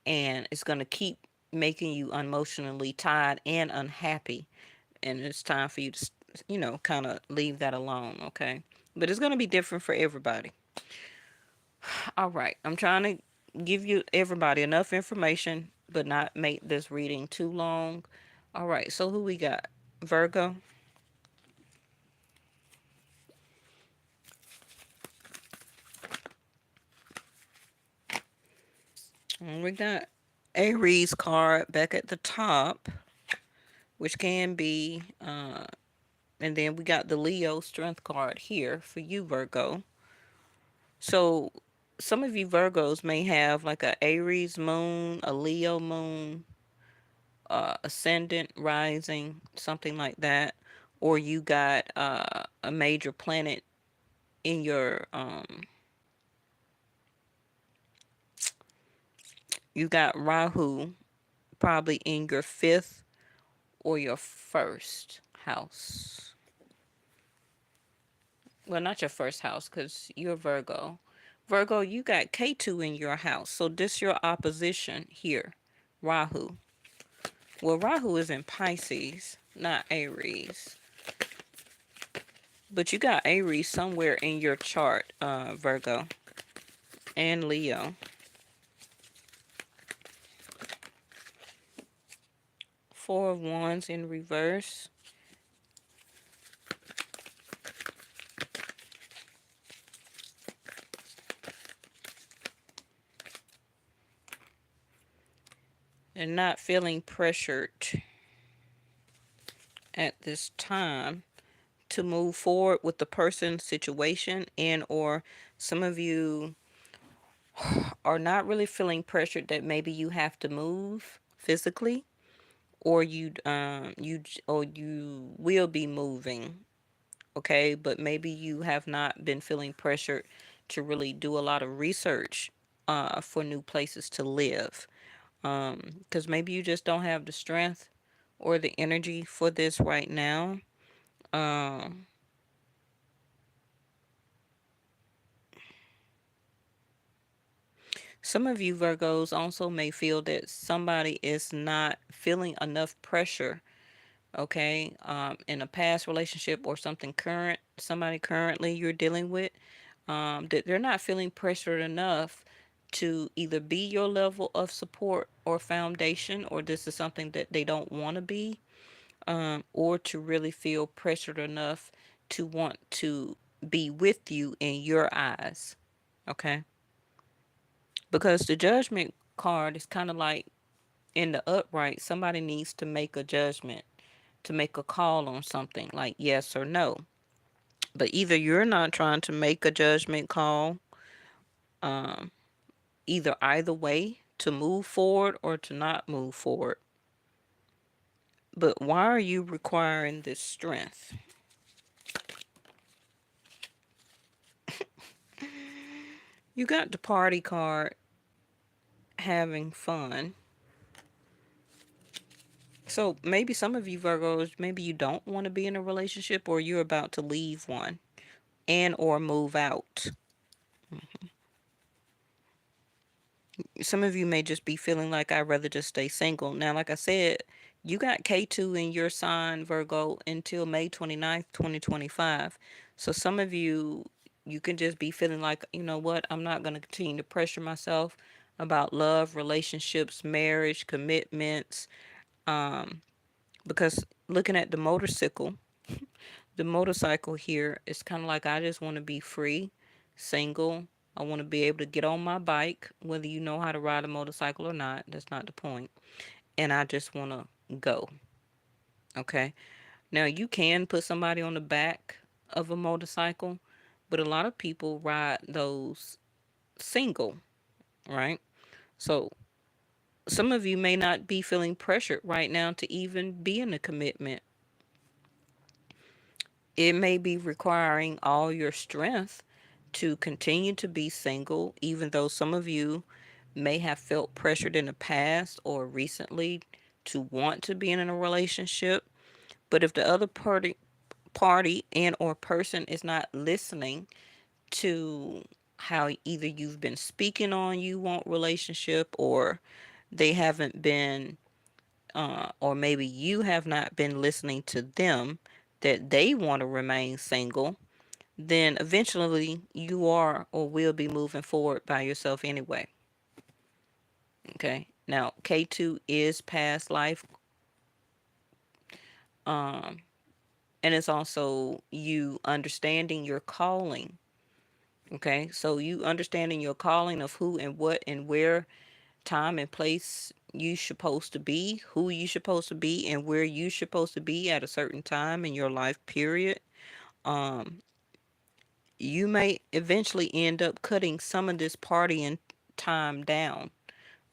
[SPEAKER 1] And it's going to keep making you emotionally tied and unhappy. And it's time for you to, kind of leave that alone, okay? But it's going to be different for everybody. All right. I'm trying to give you everybody enough information, but not make this reading too long. All right. So who we got? Virgo. And we got Aries card back at the top, which can be, and then we got the Leo strength card here for you, Virgo. So some of you Virgos may have like a Aries moon, a Leo moon, ascendant, rising, something like that, or you got a major planet in your you got Rahu probably in your fifth or your first house. Well, not your first house because you're Virgo. Virgo, you got K2 in your house, so this your opposition here, Rahu. Well, Rahu is in Pisces, not Aries. But you got Aries somewhere in your chart, Virgo, and Leo. Four of Wands in reverse. And not feeling pressured at this time to move forward with the person, situation, and or some of you are not really feeling pressured that maybe you have to move physically, or you will be moving, okay? But maybe you have not been feeling pressured to really do a lot of research for new places to live, because maybe you just don't have the strength or the energy for this right now. Um, some of you Virgos also may feel that somebody is not feeling enough pressure, okay, in a past relationship or something current, somebody currently you're dealing with, that they're not feeling pressured enough to either be your level of support or foundation, or this is something that they don't want to be, or to really feel pressured enough to want to be with you in your eyes, okay? Because the judgment card is kind of like in the upright, somebody needs to make a judgment, to make a call on something like yes or no. But either you're not trying to make a judgment call, um, either way, to move forward or to not move forward. But why are you requiring this strength? You got the party card, having fun. So maybe some of you Virgos, maybe you don't want to be in a relationship, or you're about to leave one and or move out. Some of you may just be feeling like I'd rather just stay single. Now, like I said, you got K2 in your sign, Virgo, until May 29th, 2025. So some of you can just be feeling like, you know what, I'm not going to continue to pressure myself about love, relationships, marriage, commitments. Um, because looking at the motorcycle here, it's kind of like I just want to be free, single. I want to be able to get on my bike, whether you know how to ride a motorcycle or not. That's not the point. And I just want to go. Okay. Now, you can put somebody on the back of a motorcycle, but a lot of people ride those single, right? So, some of you may not be feeling pressured right now to even be in a commitment. It may be requiring all your strength to continue to be single, even though some of you may have felt pressured in the past or recently to want to be in a relationship. But if the other party and or person is not listening to how either you've been speaking on you want relationship, or they haven't been or maybe you have not been listening to them that they want to remain single, then eventually you are or will be moving forward by yourself anyway. Okay. Now, K2 is past life, um, and it's also you understanding your calling. Okay. So, you understanding your calling of who and what and where, time and place you supposed to be, who you supposed to be, and where you supposed to be at a certain time in your life period. Um, you may eventually end up cutting some of this partying time down,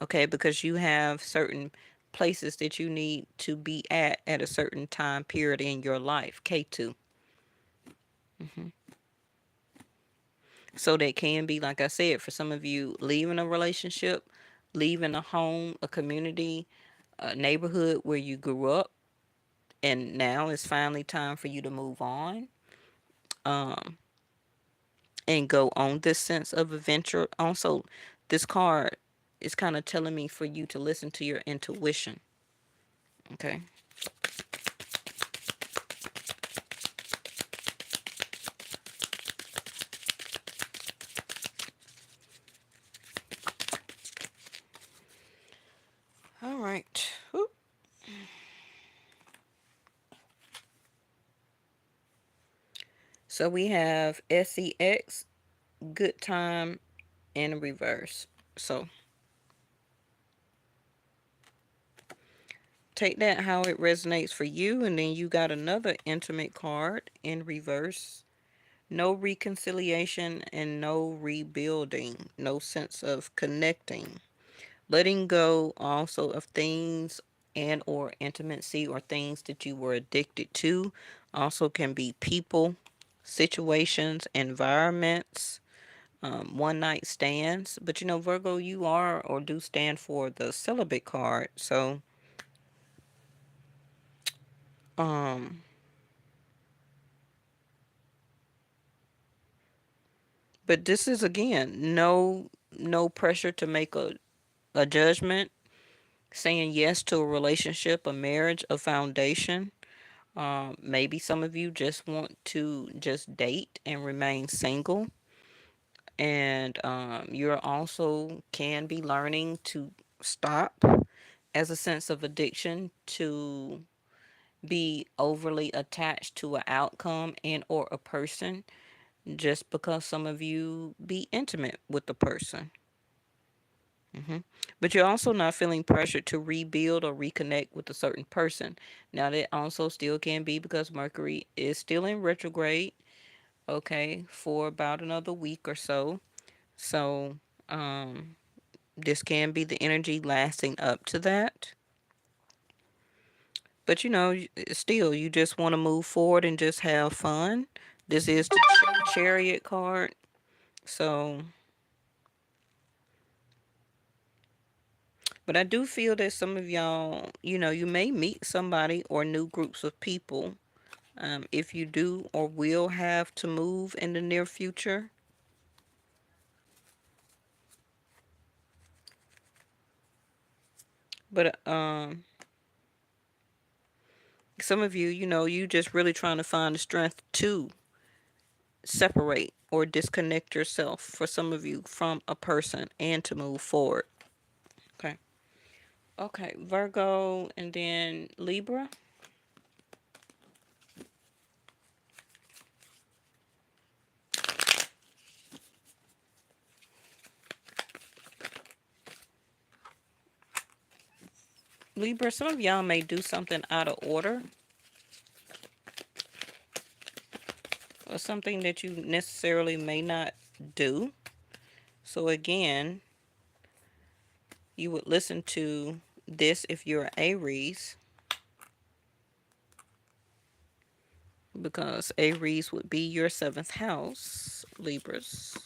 [SPEAKER 1] okay, because you have certain places that you need to be at a certain time period in your life. K2. hmm So that can be, like I said, for some of you, leaving a relationship, leaving a home, a community, a neighborhood where you grew up, and now it's finally time for you to move on, um, and go on this sense of adventure. Also, this card is kind of telling me for you to listen to your intuition. Okay. All right. Whoop. So we have SEX, good time in reverse. So take that how it resonates for you, and then you got another intimate card in reverse. No reconciliation and no rebuilding, no sense of connecting. Letting go also of things and or intimacy or things that you were addicted to. Also can be people, situations, environments, one night stands. But you know, Virgo, you are or do stand for the celibate card. So, um, but this is again no pressure to make a judgment. Saying yes to a relationship, a marriage, a foundation. Maybe some of you just want to just date and remain single. And you're also can be learning to stop as a sense of addiction to be overly attached to an outcome and or a person just because some of you be intimate with the person. hmm But you're also not feeling pressured to rebuild or reconnect with a certain person. Now, that also still can be because Mercury is still in retrograde, okay, for about another week or so. So, this can be the energy lasting up to that. But you know, still, you just want to move forward and just have fun. This is the chariot card. So, but I do feel that some of y'all, you know, you may meet somebody or new groups of people, if you do or will have to move in the near future. But some of you, you know, you just really trying to find the strength to separate or disconnect yourself for some of you from a person and to move forward. Okay. Okay, Virgo and then Libra. Libra, some of y'all may do something out of order or something that you necessarily may not do. So again, you would listen to this if you're Aries. because Aries would be your seventh house, Libras.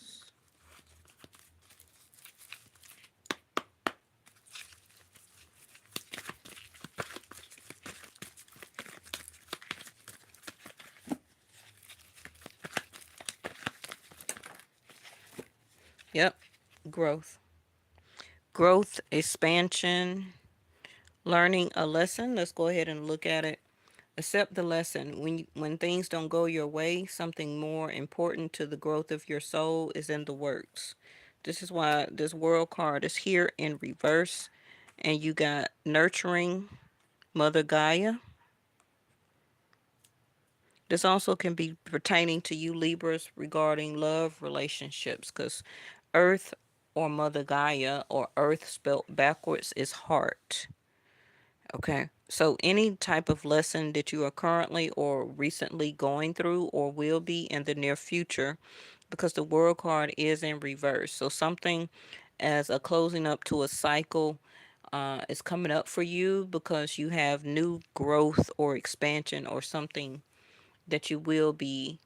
[SPEAKER 1] Yep, growth. Growth, expansion, learning a lesson. Let's go ahead and look at it. Accept the lesson. When things don't go your way, something more important to the growth of your soul is in the works. This is why this world card is here in reverse. And you got nurturing Mother Gaia. This also can be pertaining to you Libras regarding love relationships, because Earth or Mother Gaia, or Earth spelled backwards, is heart. Okay. So any type of lesson that you are currently or recently going through or will be in the near future, because the world card is in reverse. So something as a closing up to a cycle is coming up for you, because you have new growth or expansion or something that you will be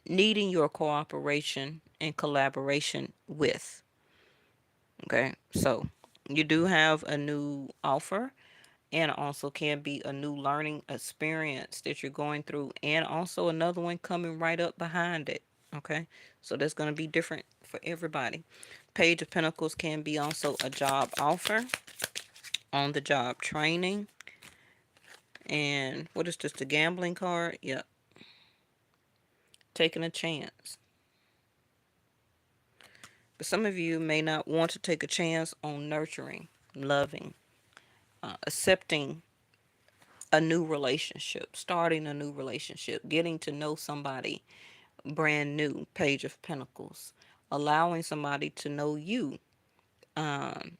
[SPEAKER 1] needing your cooperation and collaboration with. Okay. So you do have a new offer, and also can be a new learning experience that you're going through, and also another one coming right up behind it. Okay, so that's going to be different for everybody. Page of Pentacles can be also a job offer, on the job training. And what is this, the gambling card? Yep, taking a chance. But some of you may not want to take a chance on nurturing, loving, accepting a new relationship, starting a new relationship, getting to know somebody brand new. Page of Pentacles, allowing somebody to know you um,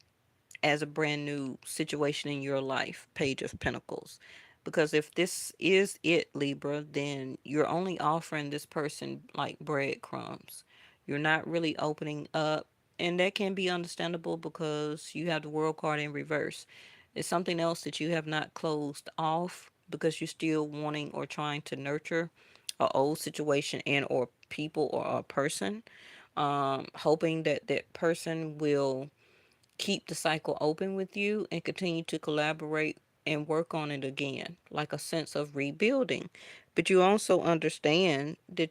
[SPEAKER 1] as a brand new situation in your life. Page of Pentacles, because if this is it, Libra, then you're only offering this person like breadcrumbs. You're not really opening up, and that can be understandable because you have the world card in reverse. It's something else that you have not closed off, because you're still wanting or trying to nurture a old situation and or people or a person, hoping that that person will keep the cycle open with you and continue to collaborate and work on it again, like a sense of rebuilding. But you also understand that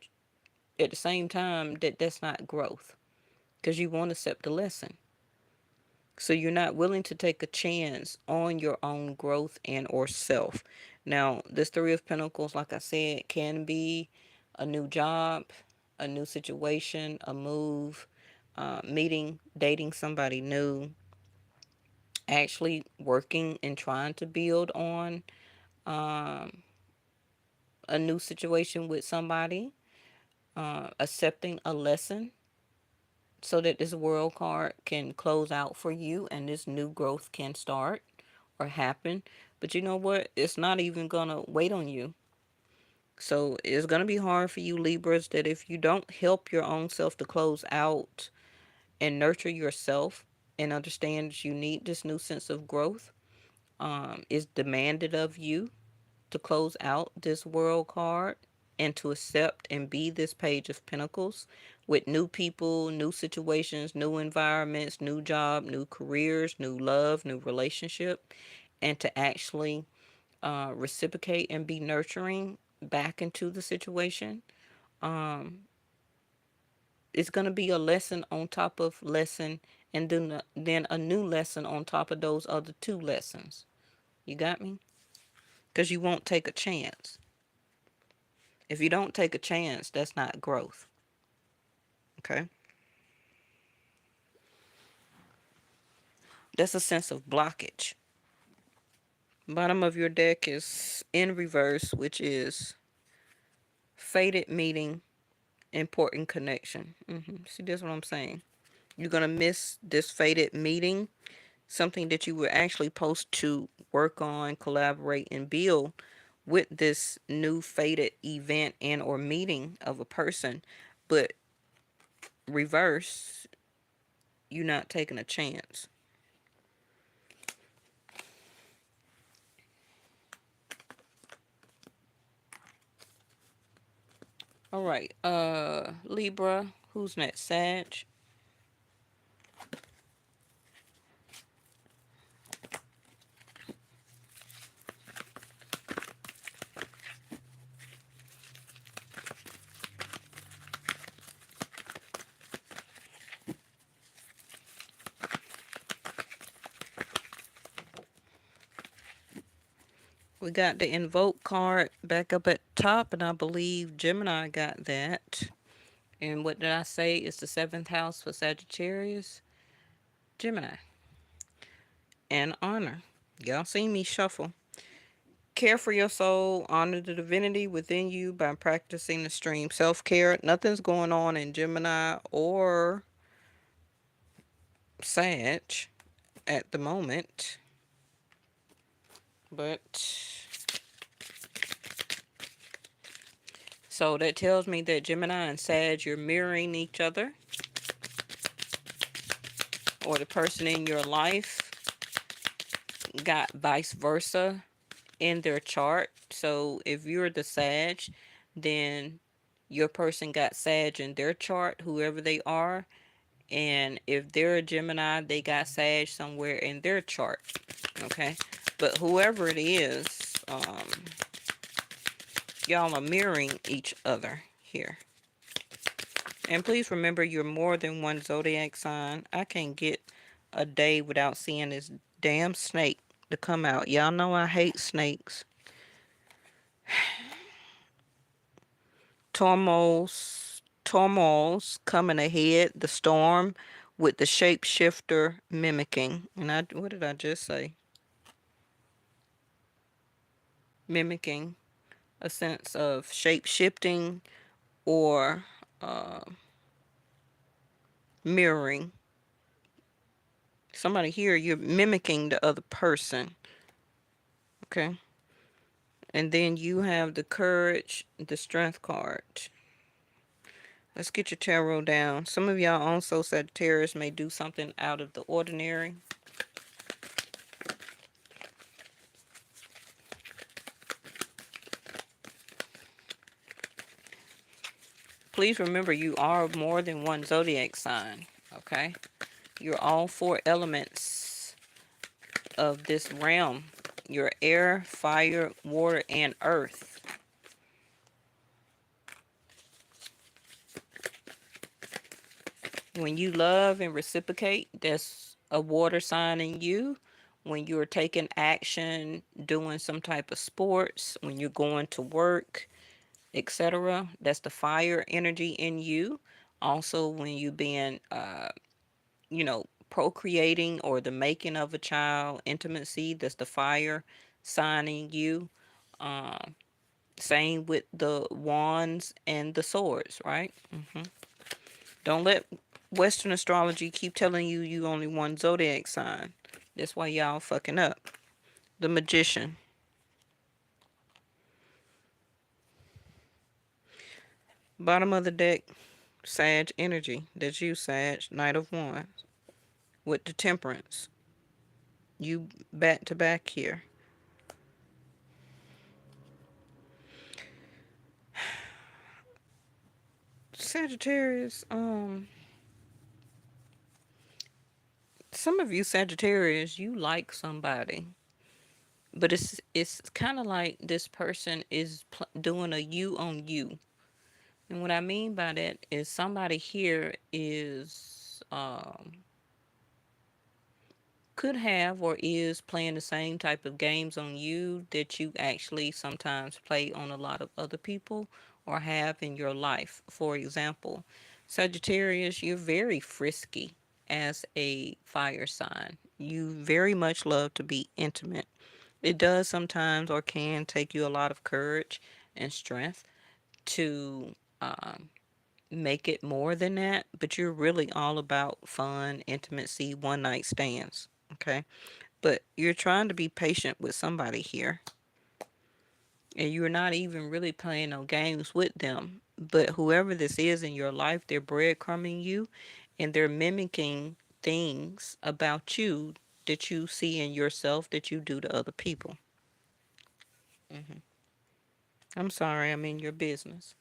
[SPEAKER 1] at the same time that that's not growth, because you want to accept the lesson. So you're not willing to take a chance on your own growth and or self. Now, this Three of Pentacles, like I said, can be a new job, a new situation, a move, meeting, dating somebody new, actually working and trying to build on um, a new situation with somebody, accepting a lesson so that this world card can close out for you and this new growth can start or happen. But you know what? It's not even going to wait on you. So it's going to be hard for you Libras, that if you don't help your own self to close out and nurture yourself and understand that you need this new sense of growth, is demanded of you to close out this world card and to accept and be this Page of Pentacles with new people, new situations, new environments, new job, new careers, new love, new relationship, and to actually reciprocate and be nurturing back into the situation. Um, it's going to be a lesson on top of lesson, and then a new lesson on top of those other two lessons. You got me? Because you won't take a chance. If you don't take a chance, that's not growth. Okay? That's a sense of blockage. Bottom of your deck is in reverse, which is fated meeting, important connection. See, that's what I'm saying. You're going to miss this fated meeting, something that you were actually supposed to work on, collaborate, and build with this new fated event and or meeting of a person. But reverse, you're not taking a chance. All right. Libra. Who's next? Sag. We got the invoke card back up at top, and I believe Gemini got that. And what did I say? It's the seventh house for Sagittarius. Gemini. And honor. Y'all seen me shuffle. Care for your soul, honor the divinity within you by practicing the stream. Self care, nothing's going on in Gemini or Sag at the moment. But so that tells me that Gemini and Sag, you're mirroring each other, or the person in your life got vice versa in their chart. So if you're the Sag, then your person got Sag in their chart, whoever they are. And if they're a Gemini, they got Sag somewhere in their chart. Okay. But whoever it is, y'all are mirroring each other here. And please remember, you're more than one zodiac sign. I can't get a day without seeing this damn snake to come out. Y'all know I hate snakes. Turmoils coming ahead. The storm with the shapeshifter mimicking. And what did I just say? Mimicking a sense of shape shifting or uh, mirroring. Somebody here, you're mimicking the other person. Okay. And then you have the courage, the strength card. Let's get your tarot down. Some of y'all also Sagittarius may do something out of the ordinary. Please remember, you are more than one zodiac sign. Okay. You're all four elements of this realm. You're air, fire, water, and earth. When you love and reciprocate, that's a water sign in you. When you're taking action, doing some type of sports, when you're going to work, etc., that's the fire energy in you. Also, when you being, procreating or the making of a child, intimacy, that's the fire sign in you. Um, Same with the wands and the swords, right? Don't let Western astrology keep telling you you only one zodiac sign. That's why y'all fucking up. The magician. Bottom of the deck, Sag energy. That's you, Sag. Knight of Wands. With the temperance. You back to back here. Sagittarius, some of you Sagittarius, you like somebody. But it's kind of like this person is doing a you on you. And what I mean by that is somebody here is could have or is playing the same type of games on you that you actually sometimes play on a lot of other people or have in your life. For example, Sagittarius, you're very frisky as a fire sign. You very much love to be intimate. It does sometimes or can take you a lot of courage and strength to make it more than that, but you're really all about fun, intimacy, one night stands. Okay. But you're trying to be patient with somebody here. And you're not even really playing no games with them. But whoever this is in your life, they're breadcrumbing you and they're mimicking things about you that you see in yourself that you do to other people. I'm sorry, I'm in your business.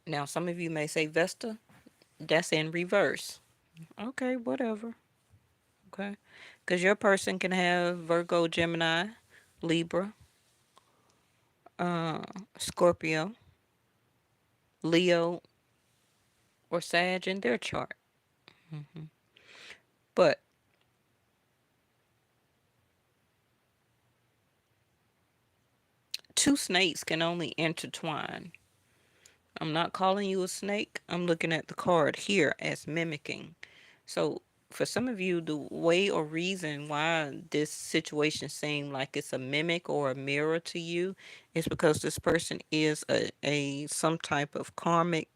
[SPEAKER 1] Now, some of you may say, Vesta, that's in reverse. Okay, whatever. Okay. Because your person can have Virgo, Gemini, Libra, uh, Scorpio, Leo, or Sag in their chart. Hmm. But two snakes can only intertwine. I'm not calling you a snake. I'm looking at the card here as mimicking. So, for some of you, the way or reason why this situation seems like it's a mimic or a mirror to you is because this person is a some type of karmic,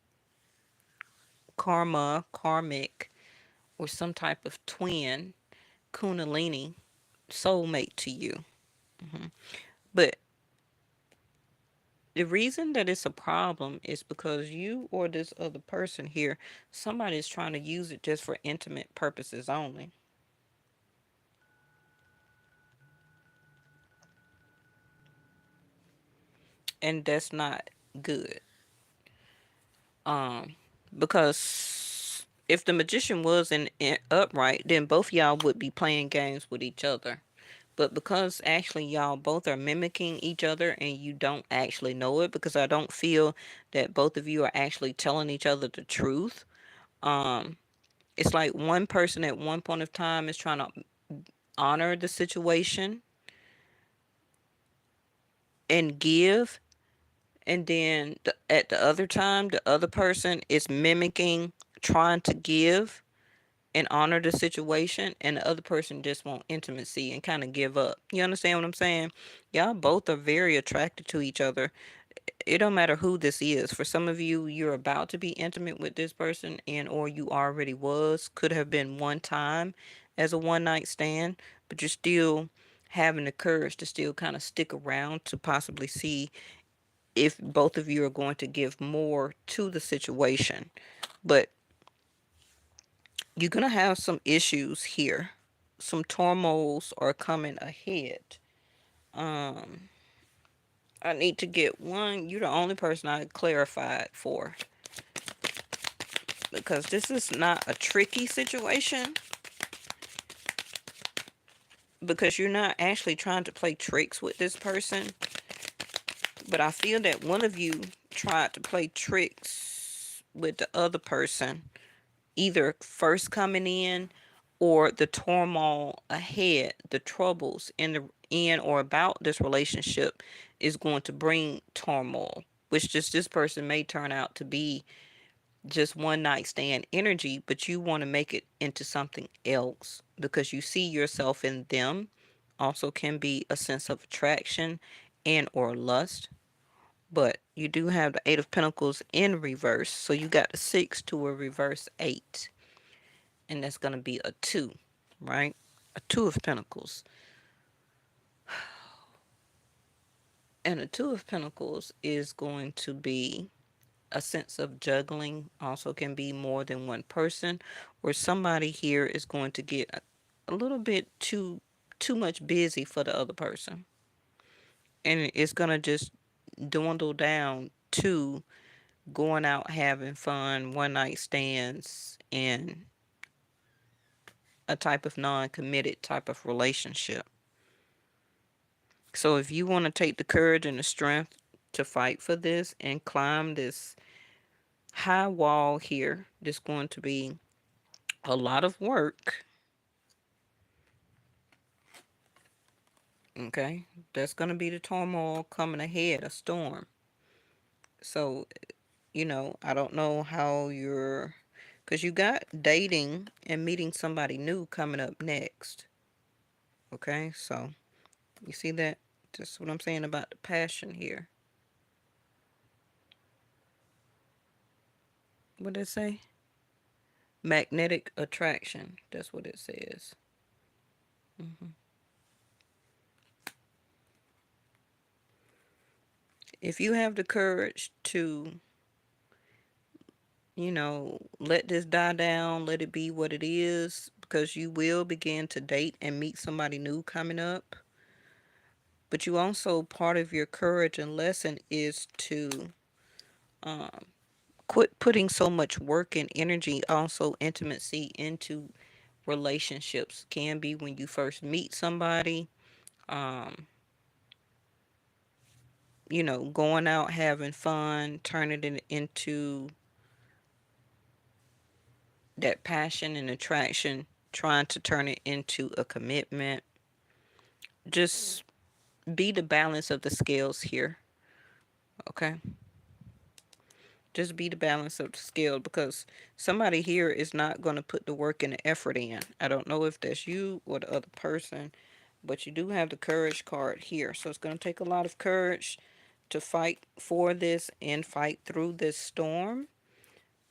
[SPEAKER 1] or some type of twin, kundalini, soulmate to you. Hmm. But the reason that it's a problem is because you or this other person here, somebody is trying to use it just for intimate purposes only. And that's not good. Um, because if the magician was in upright, then both y'all would be playing games with each other. But because actually y'all both are mimicking each other and you don't actually know it, because I don't feel that both of you are actually telling each other the truth. Um, it's like one person at one point of time is trying to honor the situation and give, and then at the other time the other person is mimicking, trying to give and honor the situation, and the other person just want intimacy and kind of give up. You understand what I'm saying? Y'all both are very attracted to each other. It don't matter who this is. For some of you, you're about to be intimate with this person, and or you already was, could have been one time as a one night stand, but you're still having the courage to still kind of stick around to possibly see if both of you are going to give more to the situation. But you're going to have some issues here. Some turmoils are coming ahead. Um, I need to get one. You're the only person I clarified for, because this is not a tricky situation, because you're not actually trying to play tricks with this person. But I feel that one of you tried to play tricks with the other person, either first coming in or the turmoil ahead, the troubles in or about this relationship is going to bring turmoil, which just this person may turn out to be just one night stand energy, but you want to make it into something else because you see yourself in them. Also can be a sense of attraction and or lust. But you do have the Eight of Pentacles in reverse. So you got the 6 to a reverse 8. And that's going to be a 2, right? A 2 of Pentacles. And a 2 of Pentacles is going to be a sense of juggling. Also can be more than one person, or somebody here is going to get a little bit too much busy for the other person. And it's going to just dwindle down to going out having fun, one night stands, and a type of non committed type of relationship. So if you want to take the courage and the strength to fight for this and climb this high wall here, there's going to be a lot of work. Okay, that's going to be the turmoil coming ahead, a storm. So, I don't know how because you got dating and meeting somebody new coming up next. Okay, so you see that? That's what I'm saying about the passion here. What did it say? Magnetic attraction. That's what it says. Hmm. If you have the courage to, let this die down, let it be what it is, because you will begin to date and meet somebody new coming up. But you also, part of your courage and lesson is to um, Quit putting so much work and energy, also intimacy, into relationships. Can be when you first meet somebody, um, going out having fun, turning it into that passion and attraction, trying to turn it into a commitment. Just be the balance of the scales here, okay? Just be the balance of the scale, because somebody here is not going to put the work and the effort in. I don't know if that's you or the other person, but you do have the courage card here. So it's going to take a lot of courage to fight for this and fight through this storm.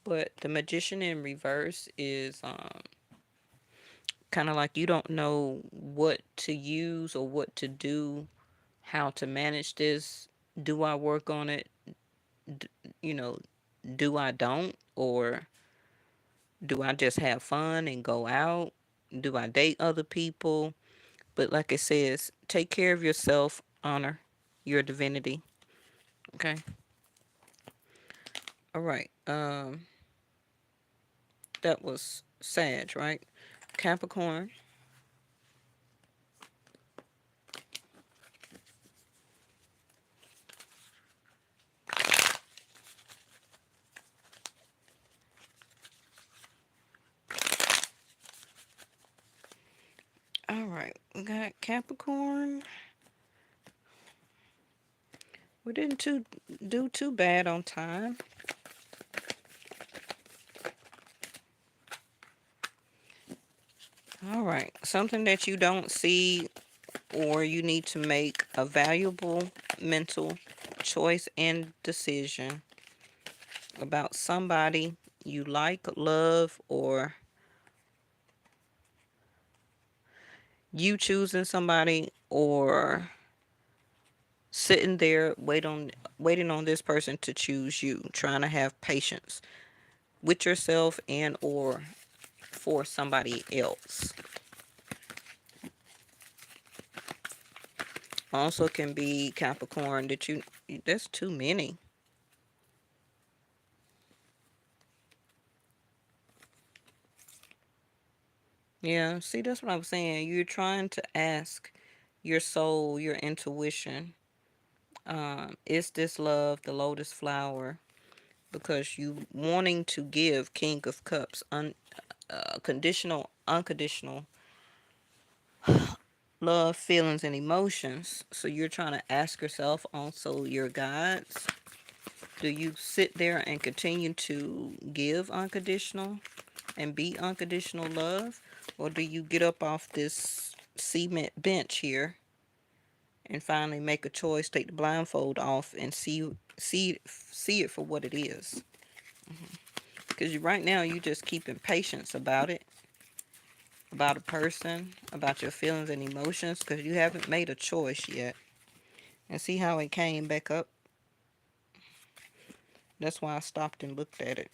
[SPEAKER 1] But the magician in reverse is kind of like you don't know what to use or what to do, how to manage this. Do I work on it? D- you know, do I don't? Or do I just have fun and go out? Do I date other people? But like it says, take care of yourself, honor your divinity. Okay. All right. That was Sag, right? Capricorn. All right. We got Capricorn. We didn't do too bad on time. All right. Something that you don't see, or you need to make a valuable mental choice and decision about somebody you like, love, or you choosing somebody, or sitting there waiting on this person to choose you, trying to have patience with yourself and or for somebody else. Also can be Capricorn that that's too many. Yeah, see, that's what I'm saying. You're trying to ask your soul, your intuition, is this love the lotus flower? Because you wanting to give King of Cups, conditional, unconditional love, feelings, and emotions. So you're trying to ask yourself, also your guides, do you sit there and continue to give unconditional and be unconditional love? Or do you get up off this cement bench here and finally make a choice, take the blindfold off, and see it for what it is? Because right now you just keeping patience about it, about a person, about your feelings and emotions, because you haven't made a choice yet. And see how it came back up? That's why I stopped and looked at it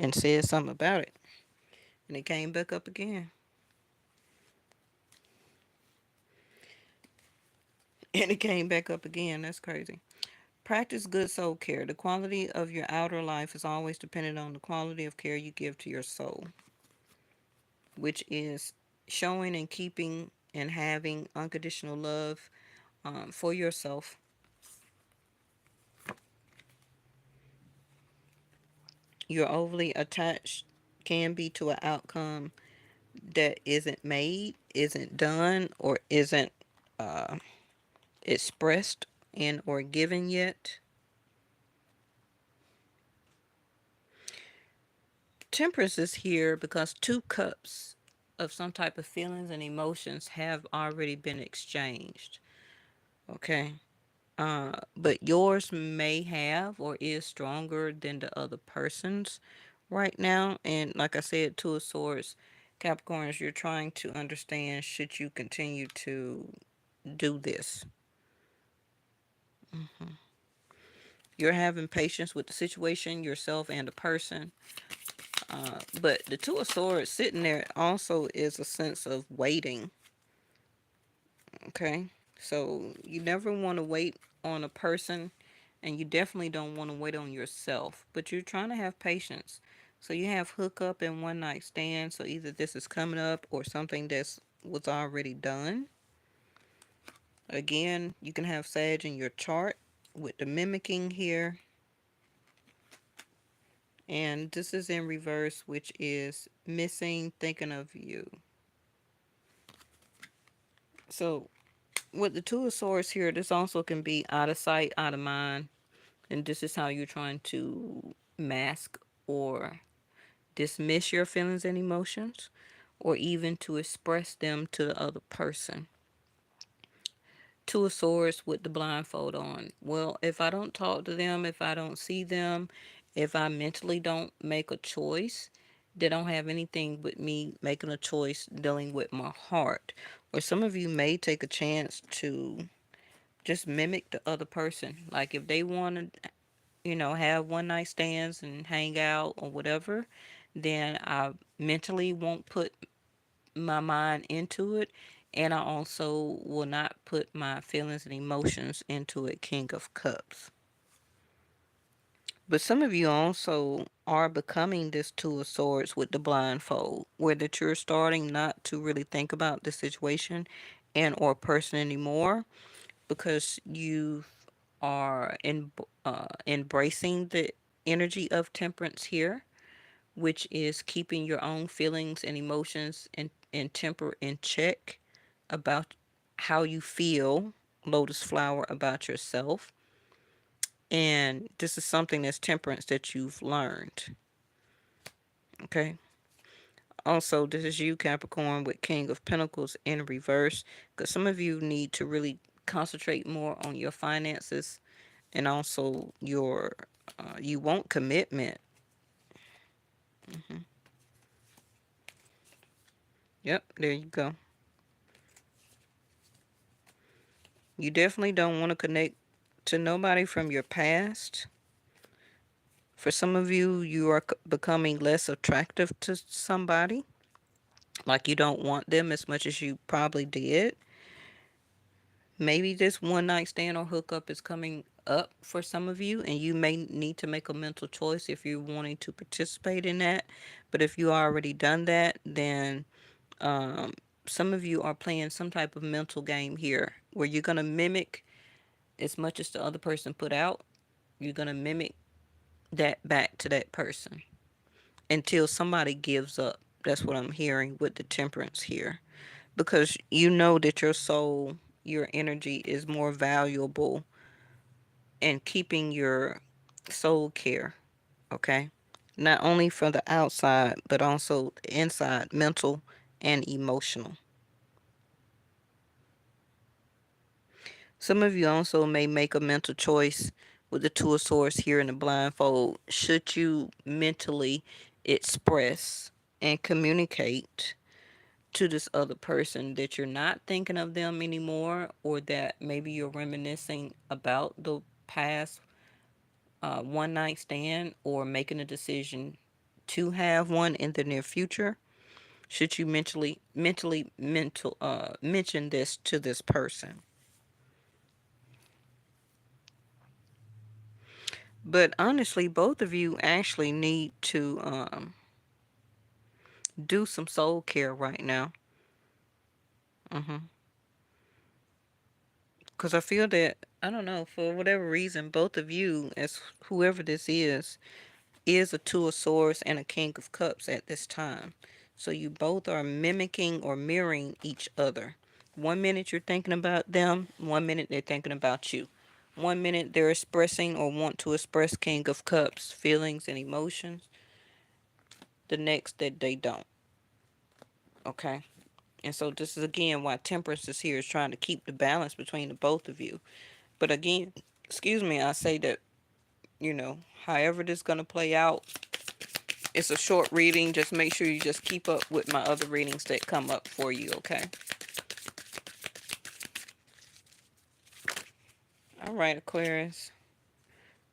[SPEAKER 1] and said something about it. And it came back up again. And it came back up again. That's crazy. Practice good soul care. The quality of your outer life is always dependent on the quality of care you give to your soul, which is showing and keeping and having unconditional love for yourself. You're overly attached can be to an outcome that isn't made, isn't done, or isn't uh, expressed and or given yet. Temperance is here because two cups of some type of feelings and emotions have already been exchanged. Okay. But yours may have or is stronger than the other person's right now. And like I said, Two of Swords, Capricorns, you're trying to understand, should you continue to do this? You're having patience with the situation, yourself, and the person. But the Two of Swords sitting there also is a sense of waiting. Okay. So you never want to wait on a person And you definitely don't want to wait on yourself, but you're trying to have patience. So you have hookup and one night stand. So either this is coming up or something that's was already done. Again, you can have Sag in your chart with the mimicking here. And this is in reverse, which is missing, thinking of you. So with the Two of Swords here, this also can be out of sight, out of mind. And this is how you're trying to mask or dismiss your feelings and emotions, or even to express them to the other person. Two of Swords with the blindfold on. Well, if I don't talk to them, if I don't see them, if I mentally don't make a choice, they don't have anything but me making a choice dealing with my heart. Or some of you may take a chance to just mimic the other person. Like if they want to, have one night stands and hang out or whatever, then I mentally won't put my mind into it, and I also will not put my feelings and emotions into it. King of Cups. But some of you also are becoming this Two of Swords with the blindfold, where that you're starting not to really think about the situation and or person anymore, because you are embracing the energy of temperance here, which is keeping your own feelings and emotions and temper in check about how you feel, lotus flower, about yourself. And this is something that's temperance that you've learned. Okay. Also, this is you, Capricorn, with King of Pentacles in reverse, because some of you need to really concentrate more on your finances, and also you want commitment. Yep, there you go. You definitely don't want to connect to nobody from your past. For some of you, you are becoming less attractive to somebody. Like you don't want them as much as you probably did. Maybe this one night stand or hookup is coming up for some of you, and you may need to make a mental choice if you're wanting to participate in that. But if you already done that, then um, some of you are playing some type of mental game here where you're going to mimic as much as the other person put out. You're going to mimic that back to that person until somebody gives up. That's what I'm hearing with the temperance here. Because you know that your soul, your energy is more valuable in keeping your soul care, okay? Not only for the outside, but also the inside, mental and emotional. Some of you also may make a mental choice with the Two of Swords here in the blindfold. Should you mentally express and communicate to this other person that you're not thinking of them anymore, or that maybe you're reminiscing about the past one night stand, or making a decision to have one in the near future? Should you mention this to this person? But honestly, both of you actually need to do some soul care right now. Because I feel that, I don't know, for whatever reason, both of you, as whoever this is a Two of Swords and a King of Cups at this time. So you both are mimicking or mirroring each other. One minute you're thinking about them, one minute they're thinking about you. One minute they're expressing or want to express King of Cups feelings and emotions, the next that they don't. Okay? And so this is again why Temperance is here, is trying to keep the balance between the both of you. But again, excuse me, I say that, however this is going to play out, it's a short reading. Just make sure you just keep up with my other readings that come up for you, okay? All right, Aquarius.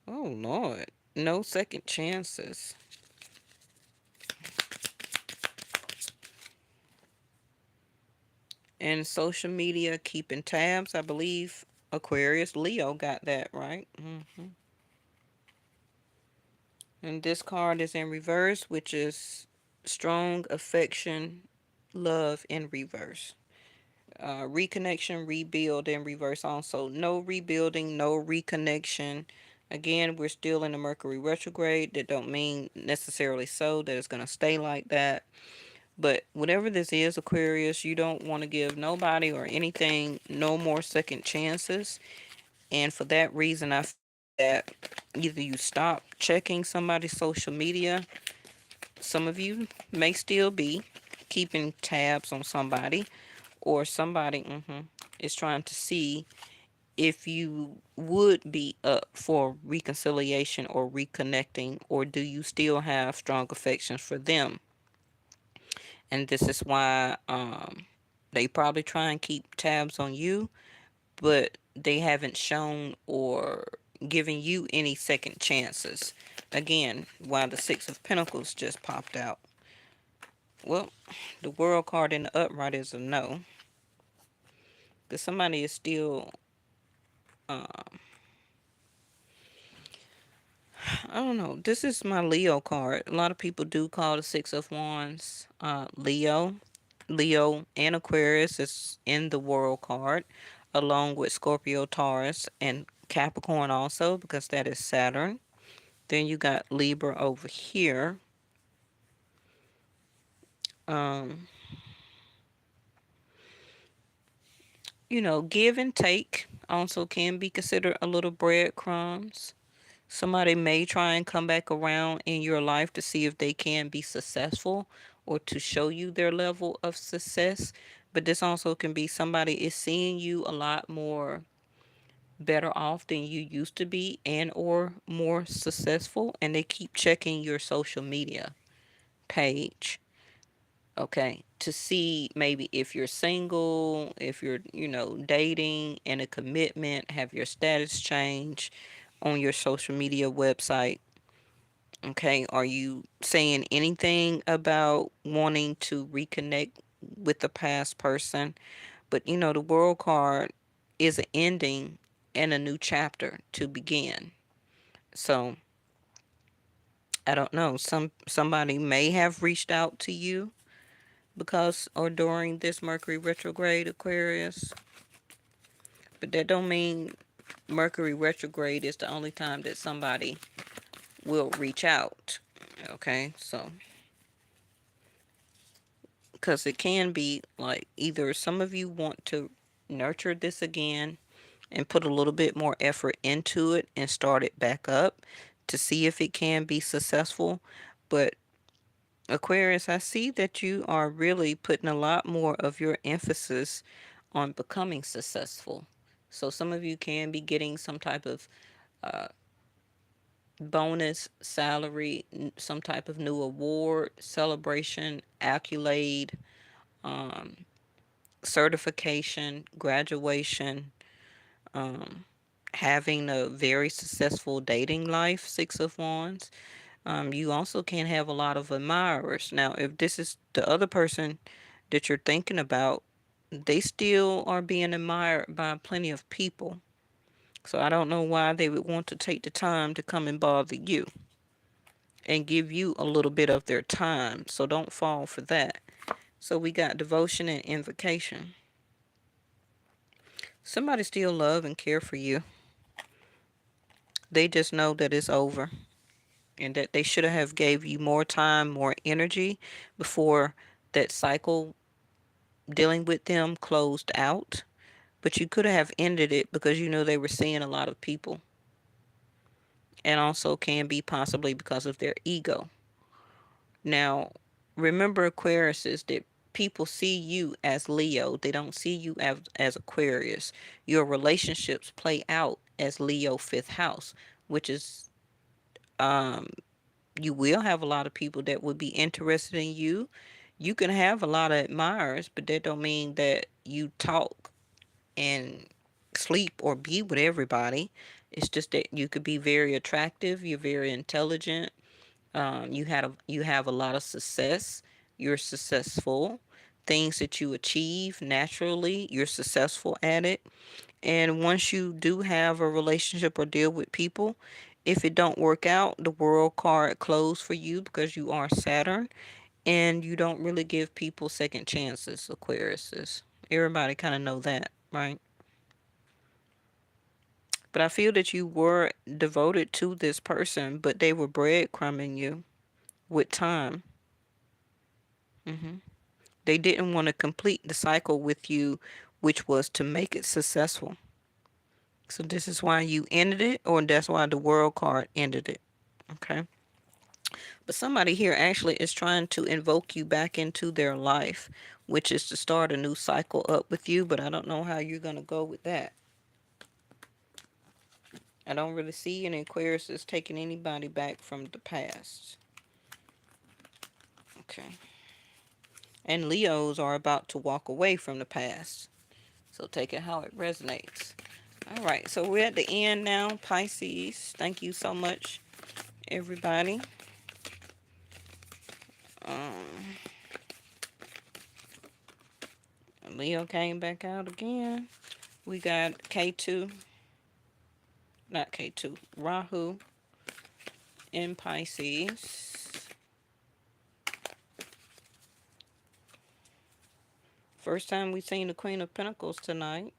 [SPEAKER 1] Oh, Lord. No second chances. And social media, keeping tabs, I believe. Aquarius, Leo got that right. And this card is in reverse, which is strong affection, love in reverse. Reconnection, rebuild in reverse also. No rebuilding, no reconnection. Again, we're still in the Mercury retrograde. That don't mean necessarily so that it's going to stay like that. But whatever this is, Aquarius, you don't want to give nobody or anything no more second chances. And for that reason, I feel that either you stop checking somebody's social media. Some of you may still be keeping tabs on somebody, or somebody is trying to see if you would be up for reconciliation or reconnecting, or do you still have strong affections for them. And this is why they probably try and keep tabs on you, but they haven't shown or given you any second chances. Again, why the Six of Pentacles just popped out. Well, the World card in the upright is a no. Because somebody is still, I don't know. This is my Leo card. A lot of people do call the Six of Wands Leo. Leo and Aquarius is in the World card, along with Scorpio, Taurus, and Capricorn also, because that is Saturn. Then you got Libra over here. Um, give and take also can be considered a little breadcrumbs. Somebody may try and come back around in your life to see if they can be successful or to show you their level of success. But this also can be somebody is seeing you a lot more better off than you used to be, and or more successful, and they keep checking your social media page, okay, to see maybe if you're single, if you're, dating, and a commitment, have your status changed on your social media website. Okay, are you saying anything about wanting to reconnect with the past person? But the World card is an ending and a new chapter to begin. So I don't know. Somebody may have reached out to you because or during this Mercury retrograde, Aquarius, but that don't mean Mercury retrograde is the only time that somebody will reach out. Okay, so because it can be like either some of you want to nurture this again and put a little bit more effort into it and start it back up to see if it can be successful. But Aquarius, I see that you are really putting a lot more of your emphasis on becoming successful. So some of you can be getting some type of uh, bonus, salary, some type of new award, celebration, accolade, um, certification, graduation, um, having a very successful dating life, Six of Wands. You also can have a lot of admirers. Now, if this is the other person that you're thinking about, they still are being admired by plenty of people. So I don't know why they would want to take the time to come and bother you and give you a little bit of their time. So don't fall for that. So we got devotion and invocation. Somebody still love and care for you. They just know that it's over and that they should have gave you more time, more energy before that cycle dealing with them closed out. But you could have ended it because you know they were seeing a lot of people, and also can be possibly because of their ego. Now, remember, Aquarius, is that people see you as Leo. They don't see you as Aquarius. Your relationships play out as Leo fifth house, which is um you will have a lot of people that would be interested in you. You can have a lot of admirers, but that don't mean that you talk and sleep or be with everybody. It's just that you could be very attractive. You're very intelligent. You have a lot of success. You're successful. Things that you achieve naturally, you're successful at it, And once you do have a relationship or deal with people, if it don't work out, the world card closed for you because you are Saturn, and you don't really give people second chances, Aquariuses. Everybody kind of know that, right? But I feel that you were devoted to this person, but they were breadcrumbing you with time. They didn't want to complete the cycle with you, which was to make it successful. So this is why you ended it, or that's why the world card ended it. Okay. But somebody here actually is trying to invoke you back into their life, which is to start a new cycle up with you, but I don't know how you're going to go with that. I don't really see an Aquarius is taking anybody back from the past. Okay. And Leos are about to walk away from the past. So take it how it resonates. All right. So we're at the end now. Pisces. Thank you so much, everybody. Um, Leo came back out again. We got K2. Not K2. Rahu in Pisces. First time we've seen the Queen of Pentacles tonight.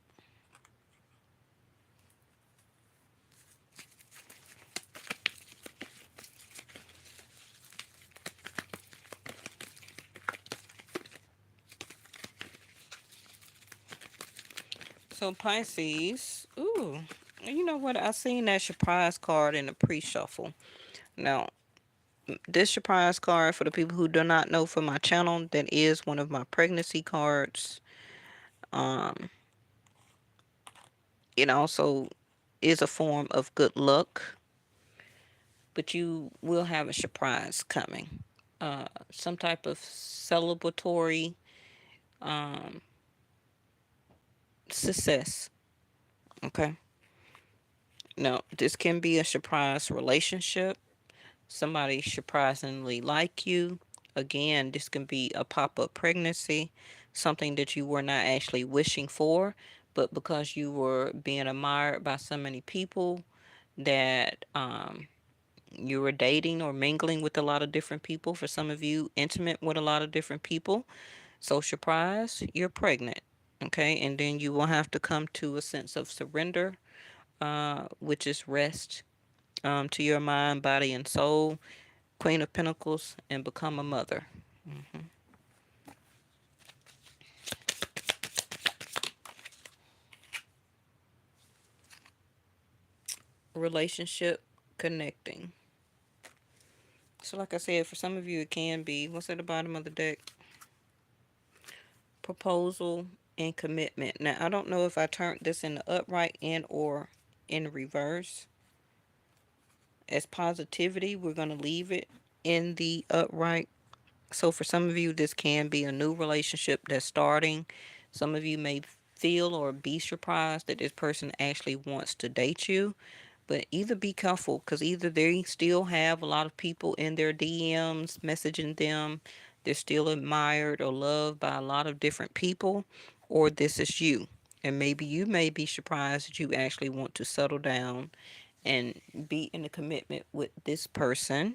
[SPEAKER 1] So Pisces, ooh, you know what? I seen that surprise card in the pre-shuffle. Now, this surprise card, for the people who do not know for my channel, that is one of my pregnancy cards. Um, it also is a form of good luck, but you will have a surprise coming. Some type of celebratory um, success. Okay. Now, this can be a surprise relationship. Somebody surprisingly like you. Again, this can be a pop-up pregnancy, something that you were not actually wishing for, but because you were being admired by so many people that you were dating or mingling with a lot of different people. For some of you, intimate with a lot of different people. So surprise, you're pregnant. Okay, and then you will have to come to a sense of surrender, which is rest to your mind, body, and soul. Queen of Pentacles, and become a mother. Relationship connecting. So, like I said, for some of you, it can be what's at the bottom of the deck? Proposal and commitment. Now, I don't know if I turned this in the upright and or in reverse. As positivity, we're going to leave it in the upright. So, for some of you, this can be a new relationship that's starting. Some of you may feel or be surprised that this person actually wants to date you. But either be careful, because either they still have a lot of people in their DMs messaging them, they're still admired or loved by a lot of different people, or this is you. And maybe you may be surprised that you actually want to settle down and be in a commitment with this person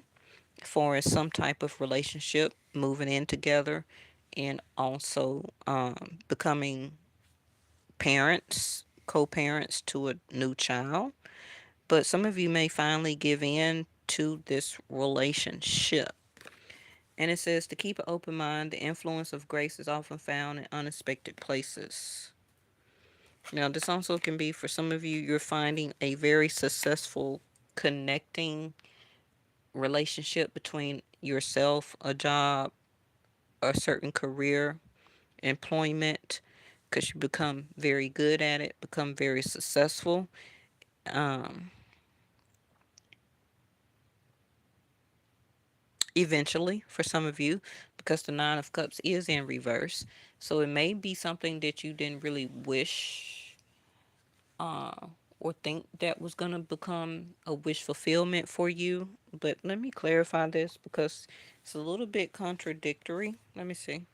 [SPEAKER 1] for some type of relationship, moving in together, and also becoming parents, co-parents to a new child. But some of you may finally give in to this relationship. And it says to keep an open mind, the influence of grace is often found in unexpected places. Now, this also can be for some of you, you're finding a very successful connecting relationship between yourself, a job, a certain career, employment, because you become very good at it, become very successful. Um, Eventually, for some of you, because the Nine of Cups is in reverse. So it may be something that you didn't really wish uh, or think that was going to become a wish fulfillment for you. But let me clarify this because it's a little bit contradictory. Let me see.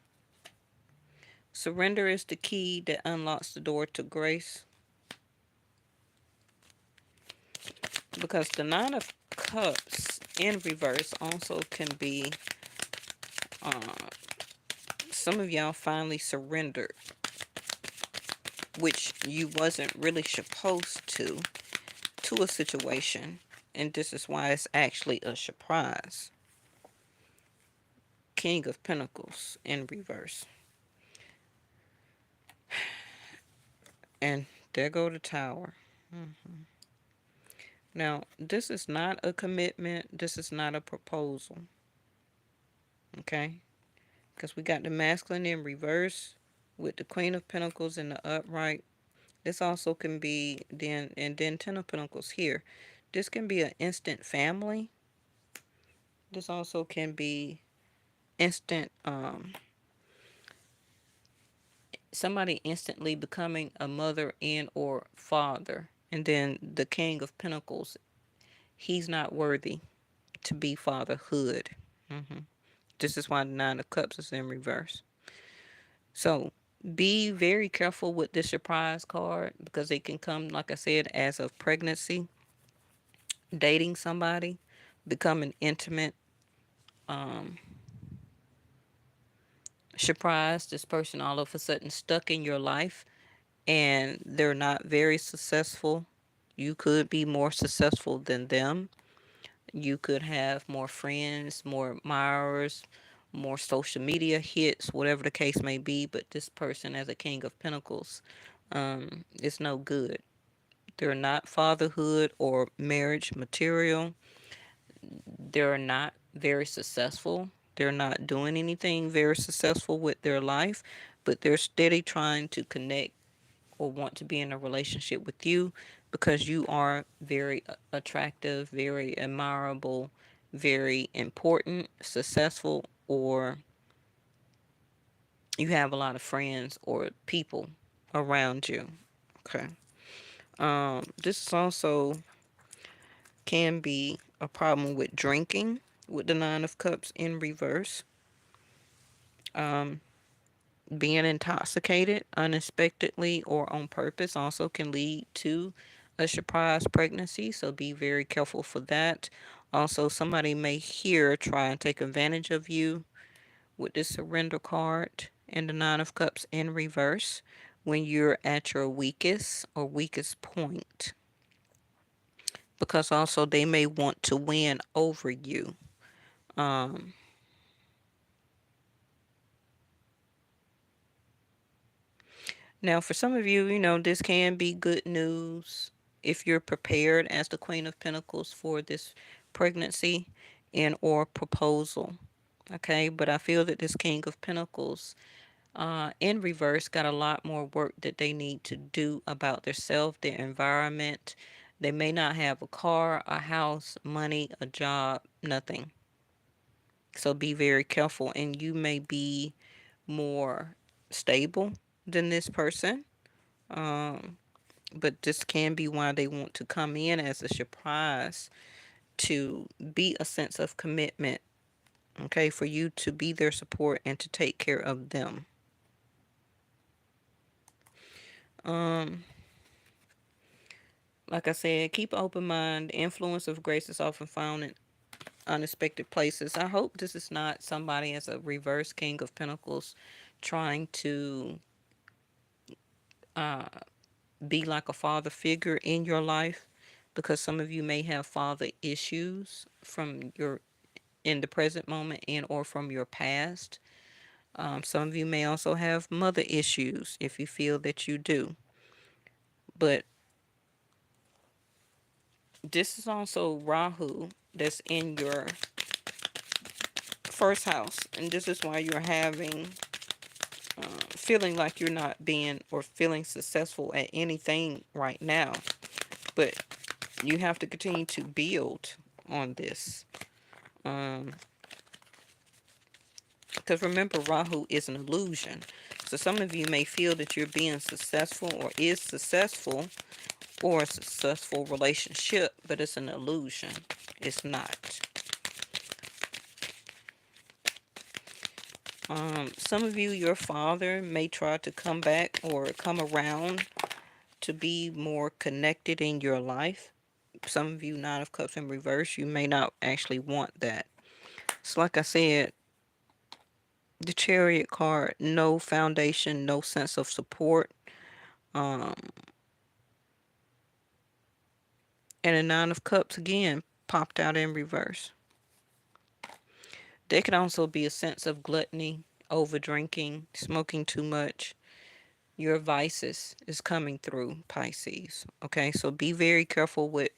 [SPEAKER 1] Surrender is the key that unlocks the door to grace. because the Nine of Cups in reverse also can be some of y'all finally surrendered, which you wasn't really supposed to a situation, and this is why it's actually a surprise. King of Pentacles in reverse. And there go the Tower. Now, this is not a commitment. This is not a proposal. Okay? Because we got the masculine in reverse with the Queen of Pentacles in the upright. This also can be then, and then Ten of Pentacles here. This can be an instant family. This also can be instant, somebody instantly becoming a mother and or father. And then the King of Pentacles, he's not worthy to be fatherhood. This is why the Nine of Cups is in reverse. So be very careful with this surprise card because it can come, like I said, as of pregnancy, dating somebody, becoming intimate, surprise this person all of a sudden stuck in your life and they're not very successful. You could be more successful than them. You could have more friends, more admirers, more social media hits, whatever the case may be. But this person, as a King of Pentacles, is no good. They're not fatherhood or marriage material. They're not very successful. They're not doing anything very successful with their life, but they're steady trying to connect or want to be in a relationship with you because you are very attractive, very admirable, very important, successful, or you have a lot of friends or people around you. Okay. This is also can be a problem with drinking with the Nine of Cups in reverse. Being intoxicated unexpectedly or on purpose also can lead to a surprise pregnancy, so be very careful for that. Also, somebody may here try and take advantage of you with this surrender card and the Nine of Cups in reverse when you're at your weakest or weakest point, because also they may want to win over you. Um, Now, for some of you, this can be good news if you're prepared as the Queen of Pentacles for this pregnancy and or proposal. Okay, but I feel that this King of Pentacles in reverse got a lot more work that they need to do about themselves, their environment. They may not have a car, a house, money, a job, nothing. So be very careful, and you may be more stable than this person. Um, but this can be why they want to come in as a surprise to be a sense of commitment, okay, for you to be their support and to take care of them. Um, like I said, keep an open mind. The influence of grace is often found in unexpected places. I hope this is not somebody as a reverse King of Pentacles trying to uh, be like a father figure in your life, because some of you may have father issues from your in the present moment and or from your past. Some of you may also have mother issues if you feel that you do. But this is also Rahu that's in your first house. And this is why you're having feeling like you're not being or feeling successful at anything right now. But you have to continue to build on this. Because remember, Rahu is an illusion. So some of you may feel that you're being successful or is successful or a successful relationship, but it's an illusion. It's not. Some of you, your father may try to come back or come around to be more connected in your life, some of you, Nine of Cups in reverse, you may not actually want that. So, like I said, the Chariot card, no foundation, no sense of support. Um, and the Nine of Cups again popped out in reverse. There can also be a sense of gluttony, over drinking, smoking too much. Your vices is coming through, Pisces. Okay, so be very careful with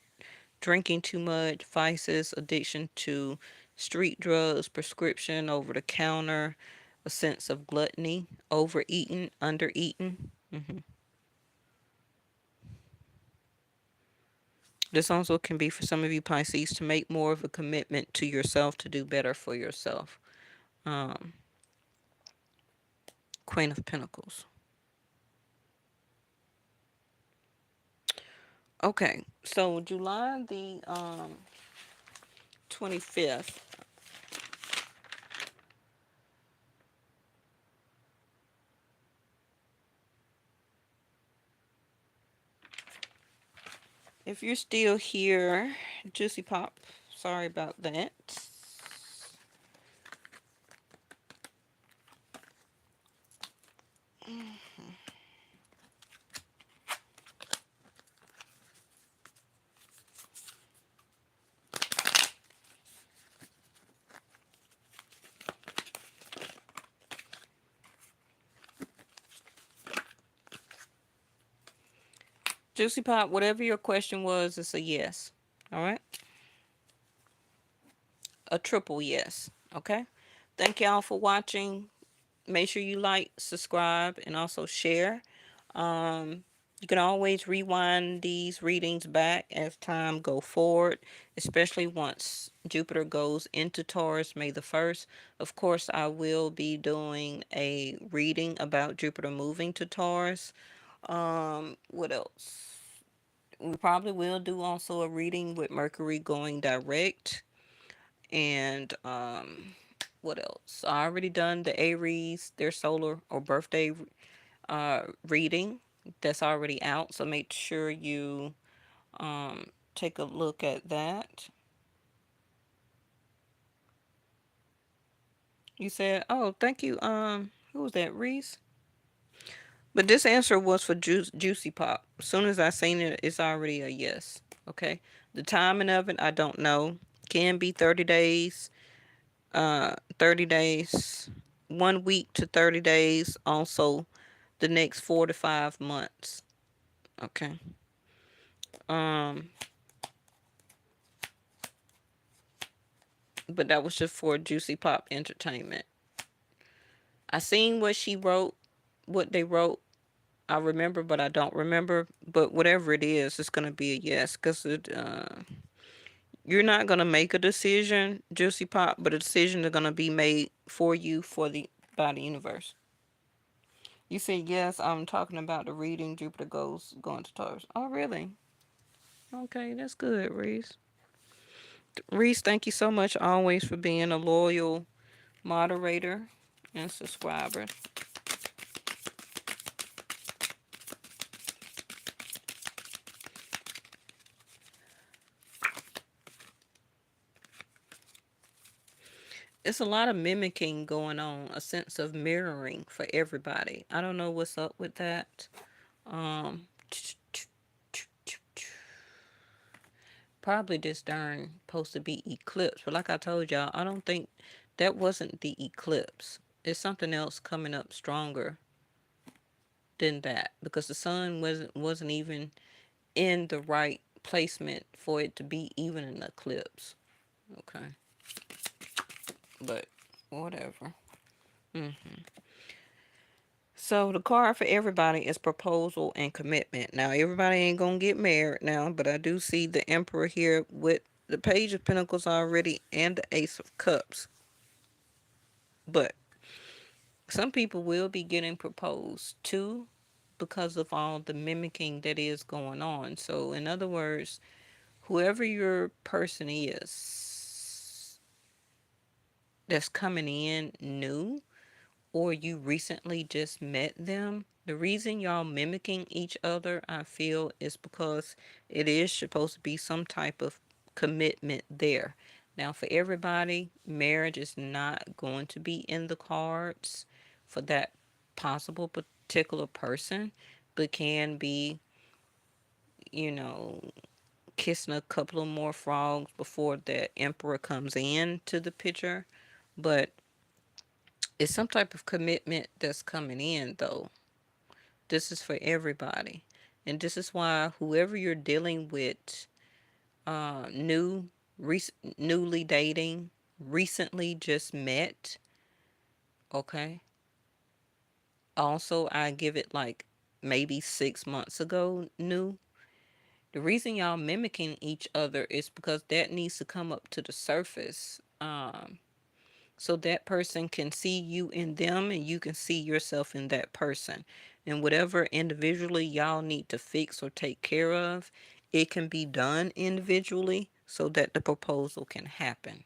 [SPEAKER 1] drinking too much, vices, addiction to street drugs, prescription, over the counter, a sense of gluttony, overeating, undereating. This also can be for some of you Pisces to make more of a commitment to yourself to do better for yourself. Um, Queen of Pentacles. Okay, so July the 25th. If you're still here, Juicy Pop, sorry about that. Juicy Pop, whatever your question was, it's a yes. All right? A triple yes. Okay? Thank y'all for watching. Make sure you like, subscribe, and also share. You can always rewind these readings back as time go forward, especially once Jupiter goes into Taurus May the 1st. Of course, I will be doing a reading about Jupiter moving to Taurus. What else? We probably will do also a reading with Mercury going direct. And what else? I already done the Aries, their solar or birthday reading. That's already out. So make sure you take a look at that. You said, oh, thank you. Who was that, Reese? But this answer was for Juicy Pop. As soon as I seen it, it's already a yes. Okay. The timing of it, I don't know. Can be 30 days. 30 days. 1 week to 30 days. Also, the next 4 to 5 months. Okay. Um, but that was just for Juicy Pop Entertainment. I seen what she wrote, what they wrote. I remember, but I don't remember. But whatever it is, it's gonna be a yes, cause you're not gonna make a decision, Juicy Pop, but a decision is gonna be made for you by the universe. You said yes. I'm talking about the reading. Jupiter going to Taurus. Oh, really? Okay, that's good, Reese. Reese, thank you so much always for being a loyal moderator and subscriber. It's a lot of mimicking going on, a sense of mirroring for everybody. I don't know what's up with that. Um, Probably this darn supposed to be eclipse, but like I told y'all, I don't think that wasn't the eclipse. It's something else coming up stronger than that because the sun wasn't even in the right placement for it to be even an eclipse. Okay, but whatever. So the card for everybody is proposal and commitment. Now everybody ain't gonna get married now, but I do see the Emperor here with the Page of Pentacles already and the Ace of Cups. But some people will be getting proposed to because of all the mimicking that is going on. So in other words, whoever your person is that's coming in new, or you recently just met them, the reason y'all mimicking each other, I feel, is because it is supposed to be some type of commitment there. Now, for everybody, marriage is not going to be in the cards for that possible particular person, but can be, you know, kissing a couple of more frogs before the emperor comes into the picture. But it's some type of commitment that's coming in, though. This is for everybody. And this is why whoever you're dealing with, new, newly dating, recently just met, okay? Also, I give it like maybe 6 months ago, new. The reason y'all mimicking each other is because that needs to come up to the surface. So that person can see you in them and you can see yourself in that person. And whatever individually y'all need to fix or take care of, it can be done individually so that the proposal can happen.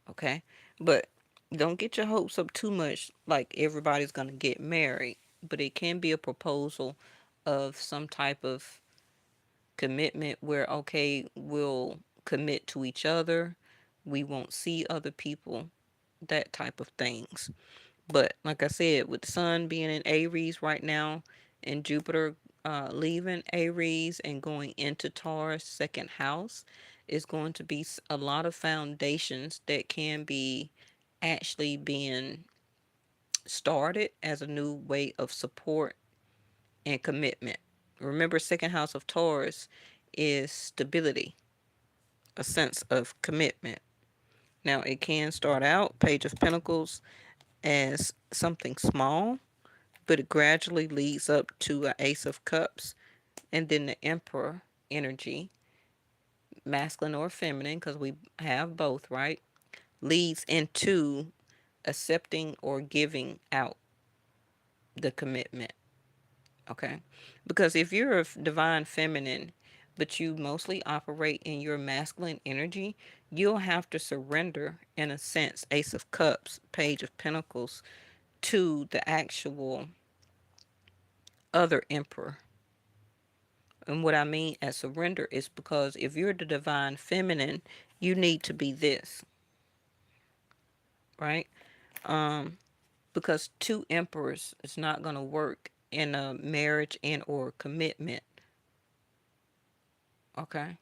[SPEAKER 1] Okay? But don't get your hopes up too much like everybody's going to get married. But it can be a proposal of some type of commitment where, okay, we'll commit to each other. We won't see other people, that type of things. But like I said, with the sun being in Aries right now and Jupiter leaving Aries and going into Taurus, second house, is going to be a lot of foundations that can be actually being started as a new way of support and commitment. Remember, second house of Taurus is stability, a sense of commitment. Now, it can start out, Page of Pentacles, as something small, but it gradually leads up to an Ace of Cups and then the Emperor energy, masculine or feminine, because we have both, right? Leads into accepting or giving out the commitment, okay? Because if you're a divine feminine, but you mostly operate in your masculine energy, you'll have to surrender, in a sense, Ace of Cups, Page of Pentacles, to the actual other emperor. And what I mean as surrender is because if you're the divine feminine, you need to be this, right? Um, because two emperors is not going to work in a marriage and or commitment, okay?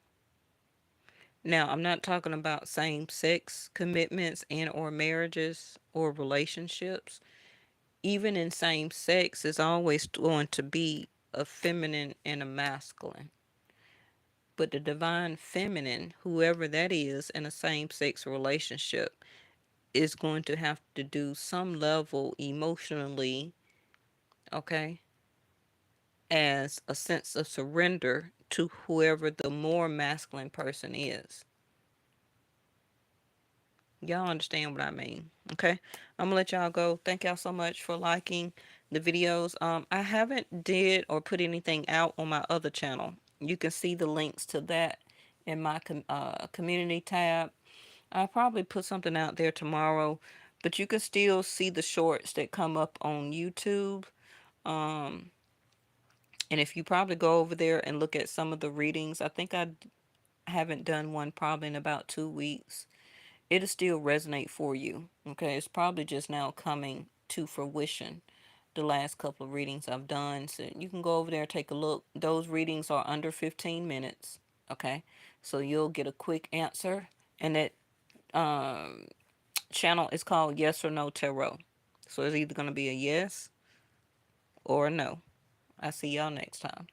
[SPEAKER 1] Now, I'm not talking about same-sex commitments and or marriages or relationships. Even in same sex, it's always going to be a feminine and a masculine. But the divine feminine, whoever that is in a same sex relationship, is going to have to do some level emotionally, okay, as a sense of surrender to whoever the more masculine person is. Y'all understand what I mean, okay? I'm gonna let y'all go. Thank y'all so much for liking the videos. I haven't did or put anything out on my other channel. You can see the links to that in my community tab. I'll probably put something out there tomorrow, but you can still see the shorts that come up on YouTube. Um, and if you probably go over there and look at some of the readings, I think I haven't done one probably in about 2 weeks. It'll still resonate for you. Okay, it's probably just now coming to fruition. The last couple of readings I've done, so you can go over there and take a look. Those readings are under 15 minutes. Okay, so you'll get a quick answer, and that um, channel is called Yes or No Tarot. So it's either going to be a yes or a no. I see y'all next time.